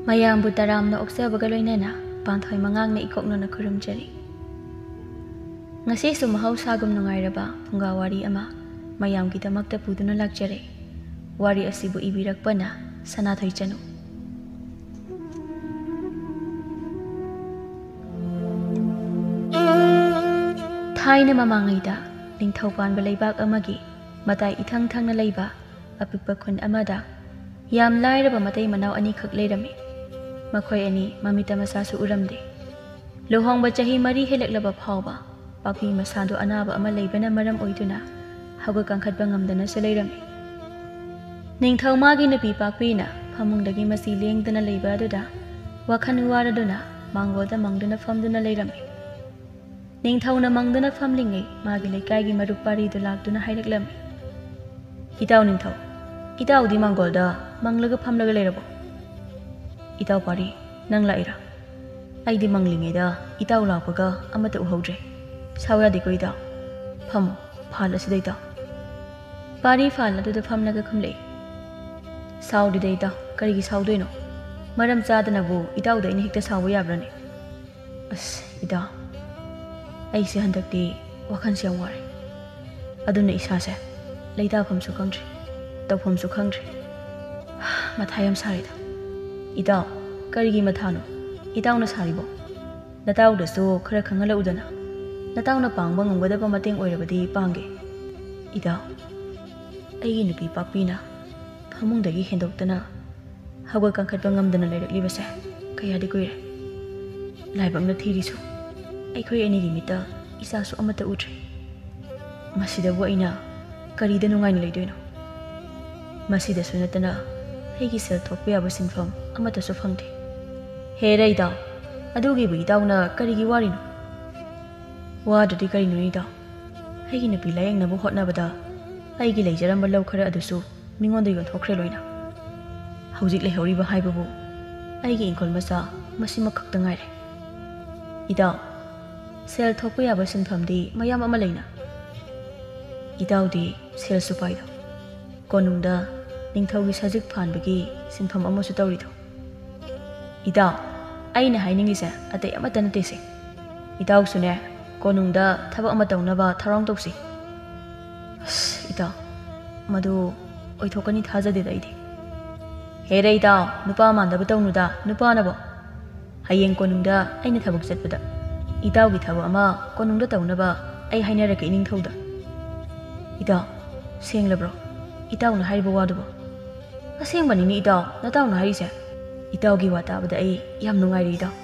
ꯃꯌꯥꯝꯕꯨ ꯇꯔꯥꯝꯅ ꯑꯣꯛꯆꯕꯒ ꯂꯣꯏꯅꯅ ꯄꯥꯟꯊꯣꯏ ꯃꯉꯥꯡꯅ ꯏꯀꯣꯛꯅꯅ ꯈꯨꯔꯨꯝꯖꯔꯤ꯫ ꯉꯁꯤꯁꯨ ꯃꯍꯧꯁꯥꯒꯨꯝ ꯅꯨꯡꯉꯥꯏꯔꯕ ꯐꯨꯡꯒꯥꯋꯥꯔꯤ ꯑꯃ ꯃꯌꯥꯝꯒꯤꯗꯃꯛꯇ ꯄꯨꯗꯨꯅ ꯂꯥꯛꯆꯔꯦ꯫ ꯋꯥꯔꯤ ꯑꯁꯤꯕꯨ ꯏꯕꯤꯔꯛꯄꯅ ꯁꯅꯥꯊꯣꯏ ꯆꯅꯨ꯫ ꯊꯥꯏꯅ ꯃꯃꯥꯡꯉꯩꯗ ꯅꯤꯡꯊꯧ ꯄꯥꯟꯕ ꯂꯩꯕꯥꯛ ꯑꯃꯒꯤ ꯃꯇꯥꯏ ꯏꯊꯪ ꯊꯪꯅ ꯂꯩꯕ ꯑꯄꯤꯛꯄ ꯈꯨꯟ ꯑꯃꯗ ꯌꯥꯝ ꯂꯥꯏꯔꯕ ꯃꯇꯩ ꯃꯅꯥꯎ ꯑꯅꯤꯈꯛ ꯂꯩꯔꯝꯃꯤ꯫ ꯃꯈꯣꯏ ꯑꯅꯤ ꯃꯃꯤꯠꯇ ꯃꯁꯥꯁꯨ ꯎꯔꯝꯗꯦ꯫ ꯂꯨꯍꯣꯡꯕ ꯆꯍꯤ 4 ꯍꯦꯜꯂꯛꯂꯕ ꯐꯥꯎꯕ ꯄꯥꯛꯄꯤ ꯃꯁꯥꯗꯣ ꯑꯅꯥꯕ ꯑꯃ ꯂꯩꯕꯅ ꯃꯔꯝ ꯑꯣꯏꯗꯨꯅ ꯍꯧꯒꯠ ꯀꯥꯡꯈꯠꯄ ꯉꯝꯗꯅꯁꯨ ꯂꯩꯔꯝꯃꯤ꯫ ꯅꯤꯡꯊꯧ ꯃꯥꯒꯤ ꯅꯨꯄꯤ ꯄꯥꯛꯄꯤꯅ ꯐꯃꯨꯡꯗꯒꯤ ꯃꯁꯤ ꯂꯦꯡꯗꯅ ꯂꯩꯕ ꯑꯗꯨꯗ ꯋꯥꯈꯜ ꯋꯥꯔꯗꯨꯅ ꯃꯥꯡꯒꯣꯜꯗ ꯃꯪꯗꯨꯅ ꯐꯝꯗꯨꯅ ꯂꯩꯔꯝꯃꯤ꯫ ꯅꯤꯡꯊꯧꯅ ꯃꯪꯗꯨꯅ ꯐꯝꯂꯤꯉꯩ ꯃꯥꯒꯤ ꯂꯩꯀꯥꯏꯒꯤ ꯃꯔꯨꯞ ꯄꯥꯔꯤꯗꯨ ꯂꯥꯛꯇꯨꯅ ꯍꯥꯏꯔꯛꯂꯝꯃꯤ꯫ "ꯏꯇꯥꯎ ꯅꯤꯡꯊꯧ, ꯏꯇꯥꯎꯗꯤ ꯃꯥꯡꯒꯣꯜꯗ ꯃꯪꯂꯒ ꯐꯝꯂꯒ ꯂꯩꯔꯕꯣ?" "ꯏꯇꯥꯎ ꯄꯥꯔꯤ, ꯅꯪ ꯂꯥꯛꯏꯔꯥ? ꯑꯩꯗꯤ ꯃꯪꯂꯤꯉꯩꯗ ꯏꯇꯥꯎ ꯂꯥꯛꯄꯒ ꯑꯃꯠꯇ ꯎꯍꯧꯗ꯭ꯔꯦ꯫ ꯁꯥꯎ ꯌꯥꯗꯦꯀꯣ ꯏꯇꯥꯎ, ꯐꯝꯃꯣ ꯐꯥꯜ ꯑꯁꯤꯗ ꯏꯇꯥꯎ." ꯄꯥꯔꯤ ꯐꯥꯜ ꯑꯗꯨꯗ ꯐꯝꯂꯒ ꯈꯨꯝꯂꯛꯏ꯫ "ꯁꯥꯎꯗꯦꯗ ꯏꯇꯥꯎ, ꯀꯔꯤꯒꯤ ꯁꯥꯎꯗꯣꯏꯅꯣ? ꯃꯔꯝ ꯆꯥꯗꯅꯕꯨ ꯏꯇꯥꯎꯗ ꯑꯩꯅ ꯍꯦꯛꯇ ꯁꯥꯎꯕ ꯌꯥꯕ꯭ꯔꯅꯦ?" "ꯑꯁ ꯏꯇꯥꯎ, ꯑꯩꯁꯦ ꯍꯟꯗꯛꯇꯤ ꯋꯥꯈꯜꯁꯦ ꯌꯥꯝ ꯋꯥꯔꯦ꯫ ꯑꯗꯨꯅ ꯏꯁꯥꯁꯦ ꯂꯩꯇꯥꯐꯝꯁꯨ ꯈꯪꯗ꯭ꯔꯦ, ꯇꯧꯐꯝꯁꯨ ꯈꯪꯗ꯭ꯔꯦ꯫ ꯃꯊꯥ ꯌꯥꯝ ꯁꯥꯔꯦꯗ." "ꯏꯇꯥꯎ, ꯀꯔꯤꯒꯤ ꯃꯊꯥꯅꯣ? ꯏꯇꯥꯎꯅ ꯁꯥꯔꯤꯕꯣ? ꯅꯇꯥꯎꯗꯁꯨ ꯈꯔ ꯈꯪꯍꯜꯂꯛꯎꯗꯅ꯫ ꯅꯇꯥꯎꯅ ꯄꯥꯡꯕ ꯉꯝꯒꯗꯕ ꯃꯇꯦꯡ ꯑꯣꯏꯔꯕꯗꯤ ꯄꯥꯡꯒꯦ." "ꯏꯇꯥꯎ, ꯑꯩꯒꯤ ꯅꯨꯄꯤ ꯄꯥꯛꯄꯤꯅ ꯐꯃꯨꯡꯗꯒꯤ ꯍꯦꯟꯗꯣꯛꯇꯅ ꯍꯧꯒꯠ ꯀꯥꯡꯈꯠꯄ ꯉꯝꯗꯅ ꯂꯩꯔꯛꯂꯤꯕꯁꯦ ꯀꯌꯥꯗꯤ ꯀꯨꯏꯔꯦ꯫ ꯂꯥꯏꯕꯛꯅ ꯊꯤꯔꯤꯁꯨ ꯑꯩꯈꯣꯏ ꯑꯅꯤꯒꯤ ꯃꯤꯠꯇ ꯏꯆꯥꯁꯨ ꯑꯃꯠꯇ ꯎꯗ꯭ꯔꯦ꯫ ꯃꯁꯤꯗꯕꯨ ꯑꯩꯅ ꯀꯔꯤꯗ ꯅꯨꯡꯉꯥꯏꯅ ꯂꯩꯗꯣꯏꯅꯣ? ꯃꯁꯤꯗꯁꯨ ꯅꯠꯇꯅ ꯑꯩꯒꯤ ꯁꯦꯜ ꯊꯣꯛꯄ ꯌꯥꯕ ꯁꯤꯟꯐꯝ ꯑꯃꯠꯇꯁꯨ ꯐꯪꯗꯦ." "ꯍꯦꯔ ꯏꯇꯥꯎ, ꯑꯗꯨꯒꯤꯕꯨ ꯏꯇꯥꯎꯅ ꯀꯔꯤꯒꯤ ꯋꯥꯔꯤꯅꯣ?" "ꯋꯥꯗ꯭ꯔꯗꯤ ꯀꯔꯤꯅꯣ ꯏꯇꯥꯎ? ꯑꯩꯒꯤ ꯅꯨꯄꯤ ꯂꯥꯌꯦꯡꯅꯕ ꯍꯣꯠꯅꯕꯗ ꯑꯩꯒꯤ ꯂꯩꯖꯔꯝꯕ ꯂꯧ ꯈꯔ ꯑꯗꯨꯁꯨ ꯃꯤꯉꯣꯟꯗ ꯌꯣꯟꯊꯣꯛꯈ꯭ꯔꯦ ꯂꯣꯏꯅ꯫ ꯍꯧꯖꯤꯛ ꯂꯩꯍꯧꯔꯤꯕ ꯍꯥꯏꯕꯕꯨ ꯑꯩꯒꯤ ꯏꯪꯈꯣꯜ ꯃꯆꯥ ꯃꯁꯤꯃꯛ ꯈꯛꯇ ꯉꯥꯏꯔꯦ꯫ ꯏꯇꯥꯎ, ꯁꯦꯜ ꯊꯣꯛꯄ ꯌꯥꯕ ꯁꯤꯟꯐꯝꯗꯤ ꯃꯌꯥꯝ ꯑꯃ ꯂꯩꯅ꯫ ꯏꯇꯥꯎꯗꯤ ꯁꯦꯜꯁꯨ ꯄꯥꯏꯗꯣ, ꯀꯣꯅꯨꯡꯗ ꯅꯤꯡꯊꯧꯒꯤ ꯁꯖꯤꯛ ꯐꯥꯟꯕꯒꯤ ꯁꯤꯟꯐꯝ ꯑꯃꯁꯨ ꯇꯧꯔꯤꯗꯣ꯫ ꯏꯇꯥꯎ, ꯑꯩꯅ ꯍꯥꯏꯅꯤꯡꯉꯤꯁꯦ ꯑꯇꯩ ꯑꯃꯠꯇ ꯅꯠꯇꯦꯁꯦ꯫ ꯏꯇꯥꯎꯁꯨꯅꯦ ꯀꯣꯅꯨꯡꯗ ꯊꯕꯛ ꯑꯃ ꯇꯧꯅꯕ ꯊꯧꯔꯥꯡ ꯇꯧꯁꯤ." "ꯑꯁ ꯏꯇꯥꯎ, ꯃꯗꯨ ꯑꯣꯏꯊꯣꯛꯀꯅꯤ ꯊꯥꯖꯗꯦꯗ ꯑꯩꯗꯤ." "ꯍꯦꯔ ꯏꯇꯥꯎ, ꯅꯨꯄꯥ ꯃꯥꯟꯗꯕ ꯇꯧꯅꯨꯗ, ꯅꯨꯄꯥꯅꯕꯣ꯫ ꯍꯌꯦꯡ ꯀꯣꯅꯨꯡꯗ ꯑꯩꯅ ꯊꯕꯛ ꯆꯠꯄꯗ ꯏꯇꯥꯎꯒꯤ ꯊꯕꯛ ꯑꯃ ꯀꯣꯅꯨꯡꯗ ꯇꯧꯅꯕ ꯑꯩ ꯍꯥꯏꯅꯔꯛꯀꯦ ꯏꯅꯤꯡꯊꯧꯗ." "ꯏꯇꯥꯎ, ꯁꯦꯡꯂꯕ꯭ꯔꯣ ꯏꯇꯥꯎꯅ ꯍꯥꯏꯔꯤꯕ ꯋꯥꯗꯨꯕꯣ?" "ꯑꯁꯦꯡꯕꯅꯤꯅꯦ ꯏꯇꯥꯎ, ꯅꯇꯥꯎꯅ ꯍꯥꯏꯔꯤꯁꯦ꯫ ꯏꯇꯥꯎꯒꯤ ꯋꯥ ꯇꯥꯕꯗ ꯑꯩ ꯌꯥꯝ ꯅꯨꯡꯉꯥꯏꯔꯦ ꯏꯇꯥꯎ꯫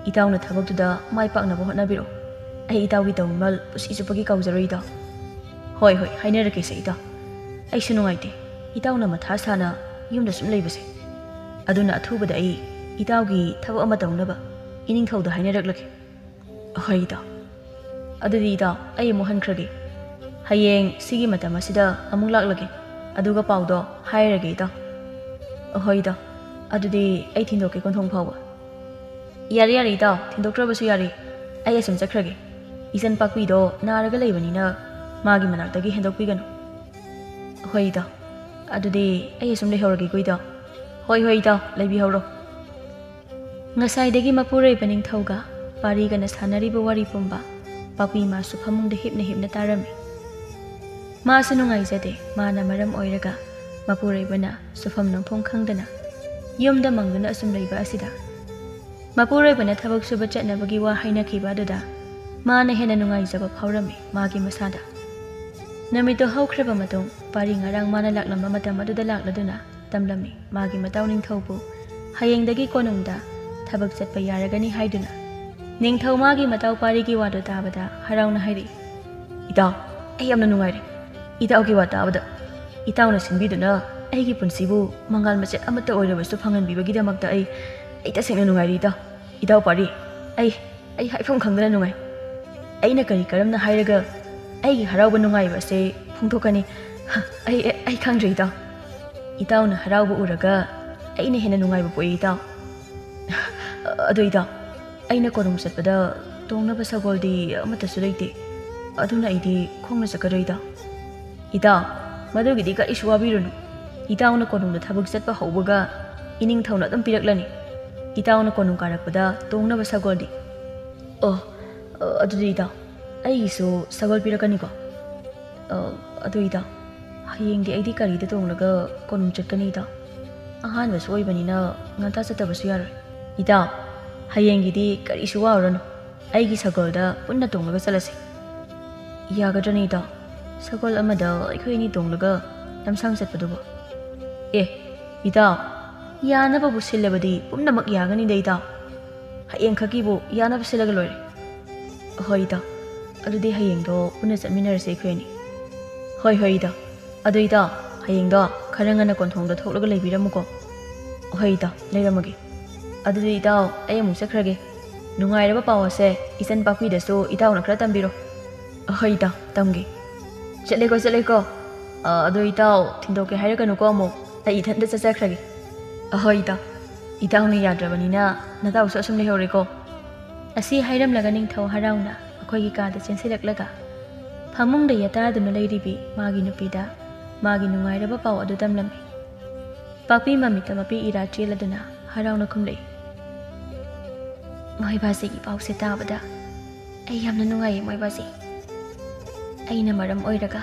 ꯏꯇꯥꯎꯅ ꯊꯕꯛꯇꯨꯗ ꯃꯥꯏ ꯄꯥꯛꯅꯕ ꯍꯣꯠꯅꯕꯤꯔꯣ꯫ ꯑꯩ ꯏꯇꯥꯎꯒꯤ ꯇꯧꯃꯜ ꯄꯨꯟꯁꯤ ꯆꯨꯞꯄꯒꯤ ꯀꯥꯎꯖꯔꯣꯏ ꯏꯇꯥꯎ." "ꯍꯣꯏ ꯍꯣꯏ, ꯍꯥꯏꯅꯔꯛꯀꯦꯁꯦ ꯏꯇꯥꯎ꯫ ꯑꯩꯁꯨ ꯅꯨꯡꯉꯥꯏꯇꯦ ꯏꯇꯥꯎꯅ ꯃꯊꯥ ꯁꯥꯅ ꯌꯨꯝꯗ ꯁꯨꯝ ꯂꯩꯕꯁꯦ꯫ ꯑꯗꯨꯅ ꯑꯊꯨꯕꯗ ꯑꯩ ꯏꯇꯥꯎꯒꯤ ꯊꯕꯛ ꯑꯃ ꯇꯧꯅꯕ ꯏꯅꯤꯡꯊꯧꯗ ꯍꯥꯏꯅꯔꯛꯂꯒꯦ." "ꯍꯣꯏ ꯏꯇꯥꯎ, ꯑꯗꯨꯗꯤ ꯏꯇꯥꯎ ꯑꯩ ꯑꯃꯨꯛ ꯍꯟꯈ꯭ꯔꯒꯦ꯫ ꯍꯌꯦꯡ ꯁꯤꯒꯤ ꯃꯇꯝ ꯑꯁꯤꯗ ꯑꯃꯨꯛ ꯂꯥꯛꯂꯒꯦ, ꯑꯗꯨꯒ ꯄꯥꯎꯗꯣ ꯍꯥꯏꯔꯒꯦ ꯏꯇꯥꯎ." "ꯍꯣꯏ ꯏꯇꯥꯎ, ꯑꯗꯨꯗꯤ ꯑꯩ ꯊꯤꯟꯗꯣꯛꯀꯦ ꯀꯣꯟꯊꯣꯡ ꯐꯥꯎꯕ." "ꯌꯥꯔꯦ ꯌꯥꯔꯦ ꯏꯇꯥꯎ, ꯊꯤꯟꯗꯣꯛꯇ꯭ꯔꯕꯁꯨ ꯌꯥꯔꯦ꯫ ꯑꯩ ꯑꯁꯨꯝ ꯆꯠꯈ꯭ꯔꯒꯦ꯫ ꯏꯆꯟ ꯄꯥꯛꯄꯤꯗꯣ ꯅꯥꯔꯒ ꯂꯩꯕꯅꯤꯅ ꯃꯥꯒꯤ ꯃꯅꯥꯛꯇꯒꯤ ꯍꯦꯟꯗꯣꯛꯄꯤꯒꯅꯨ." "ꯍꯣꯏ ꯏꯇꯥꯎ, ꯑꯗꯨꯗꯤ ꯑꯩ ꯑꯁꯨꯝ ꯂꯩꯍꯧꯔꯒꯦꯀꯣ ꯏꯇꯥꯎ." "ꯍꯣꯏ ꯍꯣꯏ ꯏꯇꯥꯎ, ꯂꯩꯕꯤꯍꯧꯔꯣ." ꯉꯁꯥꯏꯗꯒꯤ ꯃꯄꯨꯔꯣꯏꯕ ꯅꯤꯡꯊꯧꯒ ꯄꯥꯔꯤꯒꯅ ꯁꯥꯟꯅꯔꯤꯕ ꯋꯥꯔꯤ ꯄꯨꯝꯕ ꯄꯥꯛꯄꯤ ꯃꯥꯁꯨ ꯐꯃꯨꯡꯗ ꯍꯤꯞꯅ ꯍꯤꯞꯅ ꯇꯥꯔꯝꯃꯤ꯫ ꯃꯥꯁꯨ ꯅꯨꯡꯉꯥꯏꯖꯗꯦ, ꯃꯥꯅ ꯃꯔꯝ ꯑꯣꯏꯔꯒ ꯃꯄꯨꯔꯣꯏꯕꯅ ꯁꯨꯐꯝ ꯅꯣꯝꯐꯝ ꯈꯪꯗꯅ ꯌꯨꯝꯗ ꯃꯪꯗꯨꯅ ꯑꯁꯨꯝ ꯂꯩꯕ ꯑꯁꯤꯗ ꯃꯄꯨꯔꯣꯏꯕꯅ ꯊꯕꯛ ꯁꯨꯕ ꯆꯠꯅꯕꯒꯤ ꯋꯥ ꯍꯥꯏꯅꯈꯤꯕ ꯑꯗꯨꯗ ꯃꯥꯅ ꯍꯦꯟꯅ ꯅꯨꯡꯉꯥꯏꯖꯕ ꯐꯥꯎꯔꯝꯃꯤ ꯃꯥꯒꯤ ꯃꯁꯥꯗ꯫ ꯅꯨꯃꯤꯠꯇꯨ ꯍꯧꯈ꯭ꯔꯕ ꯃꯇꯨꯡ ꯄꯥꯔꯤ ꯉꯔꯥꯡ ꯃꯥꯅ ꯂꯥꯛꯂꯝꯕ ꯃꯇꯝ ꯑꯗꯨꯗ ꯂꯥꯛꯂꯗꯨꯅ ꯇꯝꯂꯝꯃꯤ ꯃꯥꯒꯤ ꯃꯇꯥꯎ ꯅꯤꯡꯊꯧꯕꯨ ꯍꯌꯦꯡꯗꯒꯤ ꯀꯣꯅꯨꯡꯗ ꯊꯕꯛ ꯆꯠꯄ ꯌꯥꯔꯒꯅꯤ ꯍꯥꯏꯗꯨꯅ꯫ ꯅꯤꯡꯊꯧ ꯃꯥꯒꯤ ꯃꯇꯥꯎ ꯄꯥꯔꯤꯒꯤ ꯋꯥꯗꯨ ꯇꯥꯕꯗ ꯍꯔꯥꯎꯅ ꯍꯥꯏꯔꯛꯏ꯫ "ꯏꯇꯥꯎ, ꯑꯩ ꯌꯥꯝꯅ ꯅꯨꯡꯉꯥꯏꯔꯦ꯫ ꯏꯇꯥꯎꯒꯤ ꯋꯥ ꯇꯥꯕꯗ ꯏꯇꯥꯎꯅ ꯁꯤꯟꯕꯤꯗꯨꯅ ꯑꯩꯒꯤ ꯄꯨꯟꯁꯤꯕꯨ ꯃꯉꯥꯜ ꯃꯆꯦꯠ ꯑꯃꯠꯇ ꯑꯣꯏꯔꯕꯁꯨ ꯐꯪꯍꯟꯕꯤꯕꯒꯤꯗꯃꯛꯇ ꯑꯩ ꯇꯁꯦꯡꯅ ꯅꯨꯡꯉꯥꯏꯔꯦ ꯏꯇꯥꯎ꯫ ꯏꯇꯥꯎ ꯄꯥꯔꯤ, ꯑꯩ ꯍꯥꯏꯐꯝ ꯈꯪꯗꯅ ꯅꯨꯡꯉꯥꯏ꯫ ꯑꯩꯅ ꯀꯔꯝꯅ ꯍꯥꯏꯔꯒ ꯑꯩꯒꯤ ꯍꯔꯥꯎꯕ ꯅꯨꯡꯉꯥꯏꯕ ꯑꯁꯦ ꯐꯣꯡꯗꯣꯛꯀꯅꯤ ꯑꯩ ꯈꯪꯗ꯭ꯔꯦ ꯏꯇꯥꯎ꯫ ꯏꯇꯥꯎꯅ ꯍꯔꯥꯎꯕ ꯎꯔꯒ ꯑꯩꯅ ꯍꯦꯟꯅ ꯅꯨꯡꯉꯥꯏꯕ ꯄꯣꯛꯏ ꯏꯇꯥꯎ꯫ ꯑꯗꯨ ꯏꯇꯥꯎ, ꯑꯩꯅ ꯀꯣꯅꯨꯡ ꯆꯠꯄꯗ ꯇꯣꯡꯅꯕ ꯁꯒꯣꯜꯗꯤ ꯑꯃꯠꯇꯁꯨ ꯂꯩꯇꯦ꯫ ꯑꯗꯨꯅ ꯑꯩꯗꯤ ꯈꯣꯡꯅ ꯆꯠꯀꯗ꯭ꯔꯥ ꯏꯇꯥꯎ?" "ꯏꯇꯥꯎ, ꯃꯗꯨꯒꯤꯗꯤ ꯀꯔꯤꯁꯨ ꯋꯥꯕꯤꯔꯨꯅꯨ꯫ ꯏꯇꯥꯎꯅ ꯀꯣꯅꯨꯡꯗ ꯊꯕꯛ ꯆꯠꯄ ꯍꯧꯕꯒ ꯏꯅꯤꯡꯊꯧꯅ ꯑꯗꯨꯝ ꯄꯤꯔꯛꯂꯅꯤ꯫ ꯏꯇꯥꯎꯅ ꯀꯣꯅꯨꯡ ꯀꯥꯔꯛꯄꯗ ꯇꯣꯡꯅꯕ ꯁꯒꯣꯜꯗꯤ ꯑꯗꯨꯗꯤ ꯏꯇꯥꯎ ꯑꯩꯒꯤꯁꯨ ꯁꯒꯣꯜ ꯄꯤꯔꯛꯀꯅꯤꯀꯣ ꯑꯗꯨ ꯏꯇꯥꯎ ꯍꯌꯦꯡꯗꯤ ꯑꯩꯗꯤ ꯀꯔꯤꯗ ꯇꯣꯡꯂꯒ ꯀꯣꯅꯨꯡ ꯆꯠꯀꯅꯤ ꯏꯇꯥꯎ ꯑꯍꯥꯟꯕꯁꯨ ꯑꯣꯏꯕꯅꯤ나 ꯉꯟꯇꯥ ꯆꯠꯇꯕꯁꯨ ꯌꯥꯔꯣꯏ ꯏꯇꯥꯎ ꯍꯌꯦꯡꯒꯤꯗꯤ ꯀꯔꯤꯁꯨ ꯋꯥꯔꯨꯔꯅꯨ ꯑꯩꯒꯤ ꯁꯒꯣꯜꯗ ꯄꯨꯟꯅ ꯇꯣꯡꯂꯒ ꯆꯠꯂꯁꯤ ꯌꯥꯒꯗ꯭ꯔꯅꯤ ꯏꯇꯥꯎ ꯁꯒꯣꯜ ꯑꯃꯗ ꯑꯩꯈꯣꯏ ꯑꯅꯤ ꯇꯣꯡꯂꯒ ꯂꯝꯁꯥꯡ ꯆꯠꯄꯗꯨꯕꯨ ꯏꯇꯥꯎ ꯌꯥꯅꯕꯕꯨ ꯁꯤꯜꯂꯕꯗꯤ ꯄꯨꯝꯅꯃꯛ ꯌꯥꯒꯅꯤꯗ ꯏꯇꯥꯎ ꯍꯌꯦꯡ ꯈꯛꯀꯤꯕꯨ ꯌꯥꯅꯕ ꯁꯤꯜꯂꯒ ꯂꯣꯏꯔꯦ ꯍꯣꯏ ꯏꯇꯥꯎ ꯑꯗꯨꯗꯤ ꯍꯌꯦꯡꯗꯣ ꯄꯨꯟꯅ ꯆꯠꯃꯤꯟꯅꯔꯁꯤ ꯑꯩꯈꯣꯏ ꯑꯅꯤ ꯍꯣꯏ ꯏꯇꯥꯎ ꯑꯗꯨ ꯏꯇꯥꯎ ꯍꯌꯦꯡꯗꯣ ꯈꯔ ꯉꯟꯅ ꯀꯣꯟꯊꯣꯡꯗ ꯊꯣꯛꯂꯒ ꯂꯩꯕꯤꯔꯝꯃꯨꯀꯣ ꯍꯣꯏ ꯏꯇꯥꯎ ꯂꯩꯔꯝꯃꯒꯦ ꯑꯗꯨꯗꯤ ꯏꯇꯥꯎ ꯑꯩ ꯑꯃꯨꯛ ꯆꯠꯈ꯭ꯔꯒꯦ ꯅꯨꯡꯉꯥꯏꯔꯕ ꯄꯥꯎ ꯑꯁꯦ ꯏꯆꯟ ꯄꯥꯛꯄꯤꯗꯁꯨ ꯏꯇꯥꯎꯅ ꯈꯔ ꯇꯝꯕꯤꯔꯣ ꯍꯣꯏ ꯏꯇꯥꯎ ꯇꯝꯒꯦ ꯆꯠꯂꯦꯀꯣ ꯑꯗꯣ ꯏꯇꯥꯎ ꯊꯤꯟꯗꯣꯛꯀꯦ ꯍꯥꯏꯔꯛꯀꯅꯨꯀꯣ ꯑꯃꯨꯛ ꯑꯩ ꯏꯊꯟꯇ ꯆꯠꯆꯈ꯭ꯔꯒꯦ ꯍꯣꯏ ꯏꯇꯥꯎ ꯏꯇꯥꯎꯅ ꯌꯥꯗ꯭ꯔꯕꯅꯤꯅ ꯅꯇꯥꯎꯁꯨ ꯑꯁꯨꯝ ꯂꯩꯍꯧꯔꯦꯀꯣ ꯑꯁꯤ ꯍꯥꯏꯔꯝꯂꯒ ꯅꯤꯡꯊꯧ ꯍꯔꯥꯎꯅ ꯑꯩꯈꯣꯏꯒꯤ ꯀꯥꯗ ꯆꯦꯟꯁꯤꯜꯂꯛꯂꯒ ꯐꯃꯨꯡꯗ ꯌꯥꯇꯥꯗꯨꯅ ꯂꯩꯔꯤꯕꯤ ꯃꯥꯒꯤ ꯅꯨꯄꯤꯗ ꯃꯥꯒꯤ ꯅꯨꯡꯉꯥꯏꯔꯕ ꯄꯥꯎ ꯑꯗꯨ ꯇꯝꯂꯝꯃꯤ ꯄꯥꯛꯄꯤ ꯃꯃꯤꯠꯇ ꯃꯄꯤ ꯏꯔꯥ ꯆꯦꯜꯂꯗꯨꯅ ꯍꯔꯥꯎꯅ ꯈꯨꯝꯂꯛꯏ ꯃꯣꯏꯕꯥꯁꯤꯒꯤ ꯄꯥꯎꯁꯦ ꯇꯥꯕꯗ ꯑꯩ ꯌꯥꯝꯅ ꯅꯨꯡꯉꯥꯏꯌꯦ ꯃꯣꯏꯕꯥꯁꯤ ꯑꯩꯅ ꯃꯔꯝ ꯑꯣꯏꯔꯒ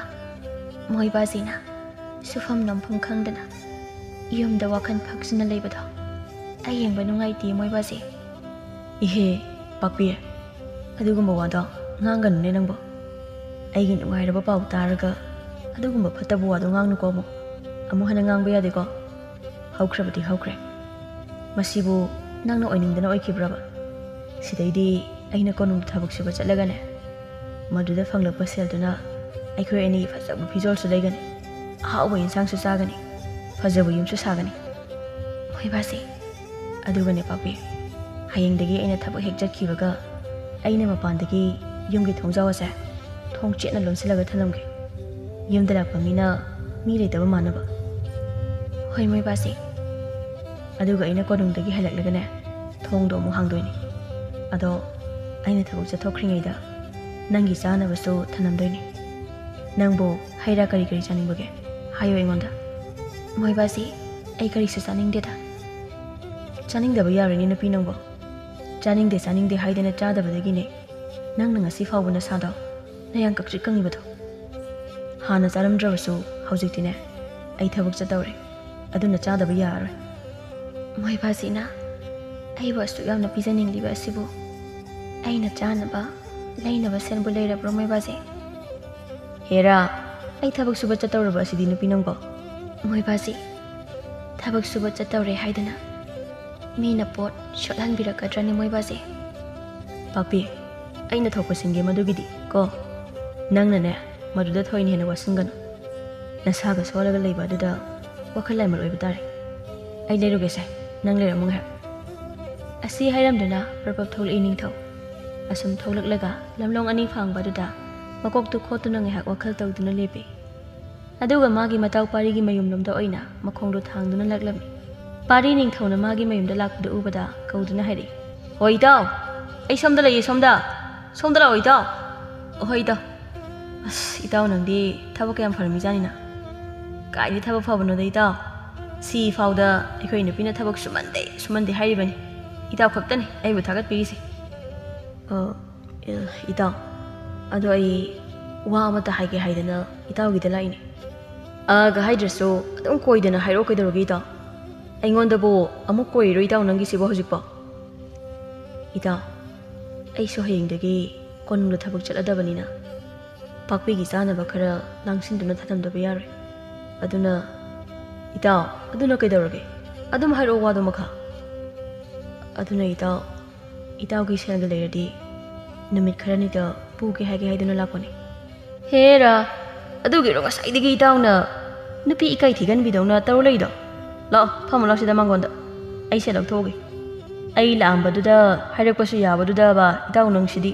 ꯃꯣꯏꯕꯥꯁꯤꯅ ꯁꯨꯐꯝ ꯅꯣꯝꯐꯝ ꯈꯪꯗꯅ ꯌꯨꯝꯗ ꯋꯥꯈꯜ ꯐꯛꯁꯤꯟꯅ ꯂꯩꯕꯗꯣ ꯑꯩ ꯌꯦꯡꯕ ꯅꯨꯡꯉꯥꯏꯇꯦ ꯃꯣꯏꯕꯥꯁꯤ ꯏꯍꯦ ꯄꯥꯛꯄꯤ ꯑꯗꯨꯒꯨꯝꯕ ꯋꯥꯗꯣ ꯉꯥꯡꯒꯅꯨꯅꯦ ꯅꯪꯕꯣ ꯑꯩꯒꯤ ꯅꯨꯡꯉꯥꯏꯔꯕ ꯄꯥꯎ ꯇꯥꯔꯒ ꯑꯗꯨꯒꯨꯝꯕ ꯐꯠꯇꯕ ꯋꯥꯗꯣ ꯉꯥꯡꯅꯨꯀꯣ ꯑꯃꯨꯛ ꯍꯟꯅ ꯉꯥꯡꯕ ꯌꯥꯗꯦꯀꯣ ꯍꯧꯈ꯭ꯔꯕꯗꯤ ꯍꯧꯈ꯭ꯔꯦ ꯃꯁꯤꯕꯨ ꯅꯪꯅ ꯑꯣꯏꯅꯤꯡꯗꯅ ꯑꯣꯏꯈꯤꯕ꯭ꯔꯕ ꯁꯤꯗꯩꯗꯤ ꯑꯩꯅ ꯀꯣꯅꯨꯡꯗ ꯊꯕꯛ ꯁꯨꯕ ꯆꯠꯂꯒꯅꯦ ꯃꯗꯨꯗ ꯐꯪꯂꯛꯄ ꯁꯦꯜꯗꯨꯅ ꯑꯩꯈꯣꯏ ꯑꯅꯤꯒꯤ ꯐꯖꯕ ꯐꯤꯖꯣꯜꯁꯨ ꯂꯩꯒꯅꯤ ꯑꯍꯥꯎꯕ ꯌꯦꯟꯁꯥꯡꯁꯨ ꯆꯥꯒꯅꯤ ꯐꯖꯕ ꯌꯨꯝꯁꯨ ꯁꯥꯒꯅꯤ ꯃꯣꯏꯕꯥꯁꯤ ꯑꯗꯨꯒꯅꯦ ꯄꯥꯛꯄꯤ ꯍꯌꯦꯡꯗꯒꯤ ꯑꯩꯅ ꯊꯕꯛ ꯍꯦꯛ ꯆꯠꯈꯤꯕꯒ ꯑꯩꯅ ꯃꯄꯥꯟꯗꯒꯤ ꯌꯨꯝꯒꯤ ꯊꯣꯡꯖꯥꯎ ꯑꯁꯦ ꯊꯣꯡ ꯆꯦꯠꯅ ꯂꯣꯟꯁꯤꯜꯂꯒ ꯊꯅꯝꯒꯦ ꯌꯨꯝꯗ ꯂꯥꯛꯄ ꯃꯤꯅ ꯃꯤ ꯂꯩꯇꯕ ꯃꯥꯟꯅꯕ ꯍꯣꯏ ꯃꯣꯏꯕꯥꯁꯤ ꯑꯗꯨꯒ ꯑꯩꯅ ꯀꯣꯅꯨꯡꯗꯒꯤ ꯍꯜꯂꯛꯂꯒꯅꯦ ꯊꯣꯡꯗꯣ ꯑꯃꯨꯛ ꯍꯥꯡꯗꯣꯏꯅꯤ ꯑꯗꯣ ꯑꯩꯅ ꯊꯕꯛ ꯆꯠꯊꯣꯛꯈ꯭ꯔꯤꯉꯩꯗ ꯅꯪꯒꯤ ꯆꯥꯅꯕꯁꯨ ꯊꯅꯝꯗꯣꯏꯅꯤ ꯅꯪꯕꯨ ꯍꯩꯔꯥ ꯀꯔꯤ ꯆꯥꯅꯤꯡꯕꯒꯦ ꯍꯥꯏꯌꯣ ꯑꯩꯉꯣꯟꯗ ꯃꯣꯏꯕꯥꯁꯤ ꯑꯩ ꯀꯔꯤꯁꯨ ꯆꯥꯅꯤꯡꯗꯦꯗ ꯆꯥꯅꯤꯡꯗꯕ ꯌꯥꯔꯣꯏꯅꯦ ꯅꯨꯄꯤ ꯅꯪꯕꯣ ꯆꯥꯅꯤꯡꯗꯦ ꯍꯥꯏꯗꯅ ꯆꯥꯗꯕꯗꯒꯤꯅꯦ ꯅꯪꯅ ꯉꯁꯤ ꯐꯥꯎꯕ ꯅꯁꯥꯗꯣ ꯅꯌꯥꯡ ꯀꯛꯇ꯭ꯔꯤꯛ ꯀꯪꯉꯤꯕꯗꯣ ꯍꯥꯟꯅ ꯆꯥꯔꯝꯗ꯭ꯔꯕꯁꯨ ꯍꯧꯖꯤꯛꯇꯤꯅꯦ ꯑꯩ ꯊꯕꯛ ꯆꯠꯇꯧꯔꯦ ꯑꯗꯨꯅ ꯆꯥꯗꯕ ꯌꯥꯔꯔꯣꯏ ꯃꯣꯏꯕꯥꯁꯤꯅ ꯑꯩꯕꯨ ꯑꯁꯨꯛ ꯌꯥꯝꯅ ꯄꯤꯖꯅꯤꯡꯂꯤꯕ ꯑꯁꯤꯕꯨ ꯑꯩꯅ ꯆꯥꯅꯕ ꯂꯩꯅꯕ ꯁꯦꯟꯕꯨ ꯂꯩꯔꯕ꯭ꯔꯣ ꯃꯣꯏꯕꯥꯁꯤ ꯍꯦꯔꯥ ꯑꯩ ꯊꯕꯛ ꯁꯨꯕ ꯆꯠꯇꯧꯔꯕ ꯑꯁꯤꯗꯤ ꯅꯨꯄꯤ ꯅꯪꯕꯣ ꯃꯣꯏꯕꯥꯁꯤ ꯊꯕꯛ ꯁꯨꯕ ꯆꯠꯇꯧꯔꯦ ꯍꯥꯏꯗꯅ ꯃꯤꯅ ꯄꯣꯠ ꯁꯣꯠꯍꯟꯕꯤꯔꯛꯀꯗ꯭ꯔꯅꯤ ꯃꯣꯏꯕꯥꯁꯤ ꯄꯥꯛꯄꯤ ꯑꯩꯅ ꯊꯣꯛꯄ ꯁꯤꯟꯒꯦ ꯃꯗꯨꯒꯤꯗꯤ ꯀꯣ ꯅꯪꯅꯅꯦ ꯃꯗꯨꯗ ꯊꯣꯏꯅ ꯍꯦꯟꯅ ꯋꯥꯁꯤꯟꯒꯅꯨ ꯅꯁꯥꯒ ꯁꯣꯜꯂꯒ ꯂꯩꯕ ꯑꯗꯨꯗ ꯋꯥꯈꯜ ꯂꯩꯃꯜ ꯑꯣꯏꯕ ꯇꯥꯔꯦ ꯑꯩ ꯂꯩꯔꯨꯒꯦꯁꯦ ꯅꯪ ꯂꯩꯔꯝꯃꯨ ꯉꯥꯏꯍꯥꯛ ꯑꯁꯤ ꯍꯥꯏꯔꯝꯗꯨꯅ ꯄ꯭ꯔꯕꯞ ꯊꯣꯛꯂꯛꯏ ꯅꯤꯡꯊꯧ ꯑꯁꯨꯝ ꯊꯣꯛꯂꯛꯂꯒ ꯂꯝꯂꯣꯡ ꯑꯅꯤ ꯐꯥꯡꯕ ꯑꯗꯨꯗ ꯃꯀꯣꯛꯇꯨ ꯈꯣꯠꯇꯨꯅ ꯉꯥꯏꯍꯥꯛ ꯋꯥꯈꯜ ꯇꯧꯗꯨꯅ ꯂꯦꯞꯄꯤ ꯑꯗꯨꯒ ꯃꯥꯒꯤ ꯃꯇꯥꯎ ꯄꯥꯔꯤꯒꯤ ꯃꯌꯨꯝꯂꯣꯝꯗ ꯑꯣꯏꯅ ꯃꯈꯣꯡꯗꯨ ꯊꯥꯡꯗꯨꯅ ꯂꯥꯛꯂꯝꯃꯤ ꯄꯥꯔꯤ ꯅꯤꯡꯊꯧꯅ ꯃꯥꯒꯤ ꯃꯌꯨꯝꯗ ꯂꯥꯛꯄꯗꯨ ꯎꯕꯗ ꯀꯧꯗꯨꯅ ꯍꯥꯏꯔꯛꯏ ꯍꯣꯏ ꯏꯇꯥꯎ ꯑꯩ ꯁꯣꯝꯗ ꯂꯩꯌꯦ ꯁꯣꯝꯗ ꯂꯥꯛꯑꯣ ꯏꯇꯥꯎ ꯍꯣꯏ ꯏꯇꯥꯎ ꯑꯁ ꯏꯇꯥꯎ ꯅꯪꯗꯤ ꯊꯕꯛ ꯀꯌꯥꯝ ꯐꯔꯝꯃꯤꯖꯥꯠꯅꯤꯅ ꯀꯥꯏꯗꯤ ꯊꯕꯛ ꯐꯕꯅꯣꯗ ꯏꯇꯥꯎ ꯁꯤ ꯐꯥꯎꯗ ꯑꯩꯈꯣꯏ ꯅꯨꯄꯤꯅ ꯊꯕꯛ ꯁꯨꯃꯟꯗꯦ ꯍꯥꯏꯔꯤꯕꯅꯤ ꯏꯇꯥꯎ ꯈꯛꯇꯅꯤ ꯑꯩꯕꯨ ꯊꯥꯒꯠꯄꯤꯔꯤꯁꯦ ꯏꯇꯥꯎ ꯑꯗꯣ ꯑꯩ ꯋꯥ ꯑꯃꯇ ꯍꯥꯏꯒꯦ ꯍꯥꯏꯗꯅ ꯏꯇꯥꯎꯒꯤꯗ ꯂꯥꯛꯏꯅꯤ ꯒ ꯍꯥꯏꯗ꯭ꯔꯁꯨ ꯑꯗꯨꯝ ꯀꯣꯏꯗꯅ ꯍꯥꯏꯔꯛꯑꯣ ꯀꯩꯗꯧꯔꯒꯦ ꯏꯇꯥꯎ ꯑꯩꯉꯣꯟꯗꯕꯨ ꯑꯃꯨꯛ ꯀꯣꯏꯔꯣ ꯏꯇꯥꯎ ꯅꯪꯒꯤꯁꯤꯕꯨ ꯍꯧꯖꯤꯛꯄꯣ ꯏꯇꯥꯎ ꯑꯩꯁꯨ ꯍꯌꯦꯡꯗꯒꯤ ꯀꯣꯅꯨꯡꯗ ꯊꯕꯛ ꯆꯠꯂꯗꯕꯅꯤꯅ ꯄꯥꯛꯄꯤꯒꯤ ꯆꯥꯅꯕ ꯈꯔ ꯂꯥꯡꯁꯤꯟꯗꯨꯅ ꯊꯅꯝꯗꯕ ꯌꯥꯔꯣꯏ ꯑꯗꯨꯅ ꯏꯇꯥꯎ ꯑꯗꯨꯅ ꯀꯩꯗꯧꯔꯒꯦ ꯑꯗꯨꯝ ꯍꯥꯏꯔꯛꯑꯣ ꯋꯥꯗꯣ ꯃꯈꯥ ꯑꯗꯨꯅ ꯏꯇꯥꯎꯒꯤ ꯁꯦꯜꯒ ꯂꯩꯔꯗꯤ ꯅꯨꯃꯤꯠ ꯈꯔꯅꯤꯗ ꯄꯨꯒꯦ ꯍꯥꯏꯒꯦ ꯍꯥꯏꯗꯨꯅ ꯂꯥꯛꯄꯅꯤ ꯍꯦꯔꯥ ꯑꯗꯨꯒꯤꯔꯣ ꯉꯁꯥꯏꯗꯒꯤ ꯏꯇꯥꯎꯅ ꯅꯨꯄꯤ ꯏꯀꯥꯏ ꯊꯤꯒꯟꯕꯤꯗꯧꯅ ꯇꯧ ꯂꯩꯗꯣ ꯂꯥꯛꯑꯣ ꯐꯝꯃꯨ ꯂꯥꯎ ꯁꯤꯗ ꯃꯥꯡꯒꯣꯟꯗ ꯑꯩ ꯁꯦꯜ ꯂꯧꯊꯣꯛꯎꯒꯦ ꯑꯩ ꯂꯥꯛꯑꯝꯕꯗꯨꯗ ꯍꯥꯏꯔꯛꯄꯁꯨ ꯌꯥꯕꯗꯨꯗꯕ ꯏꯇꯥꯎ ꯅꯪꯁꯤꯗꯤ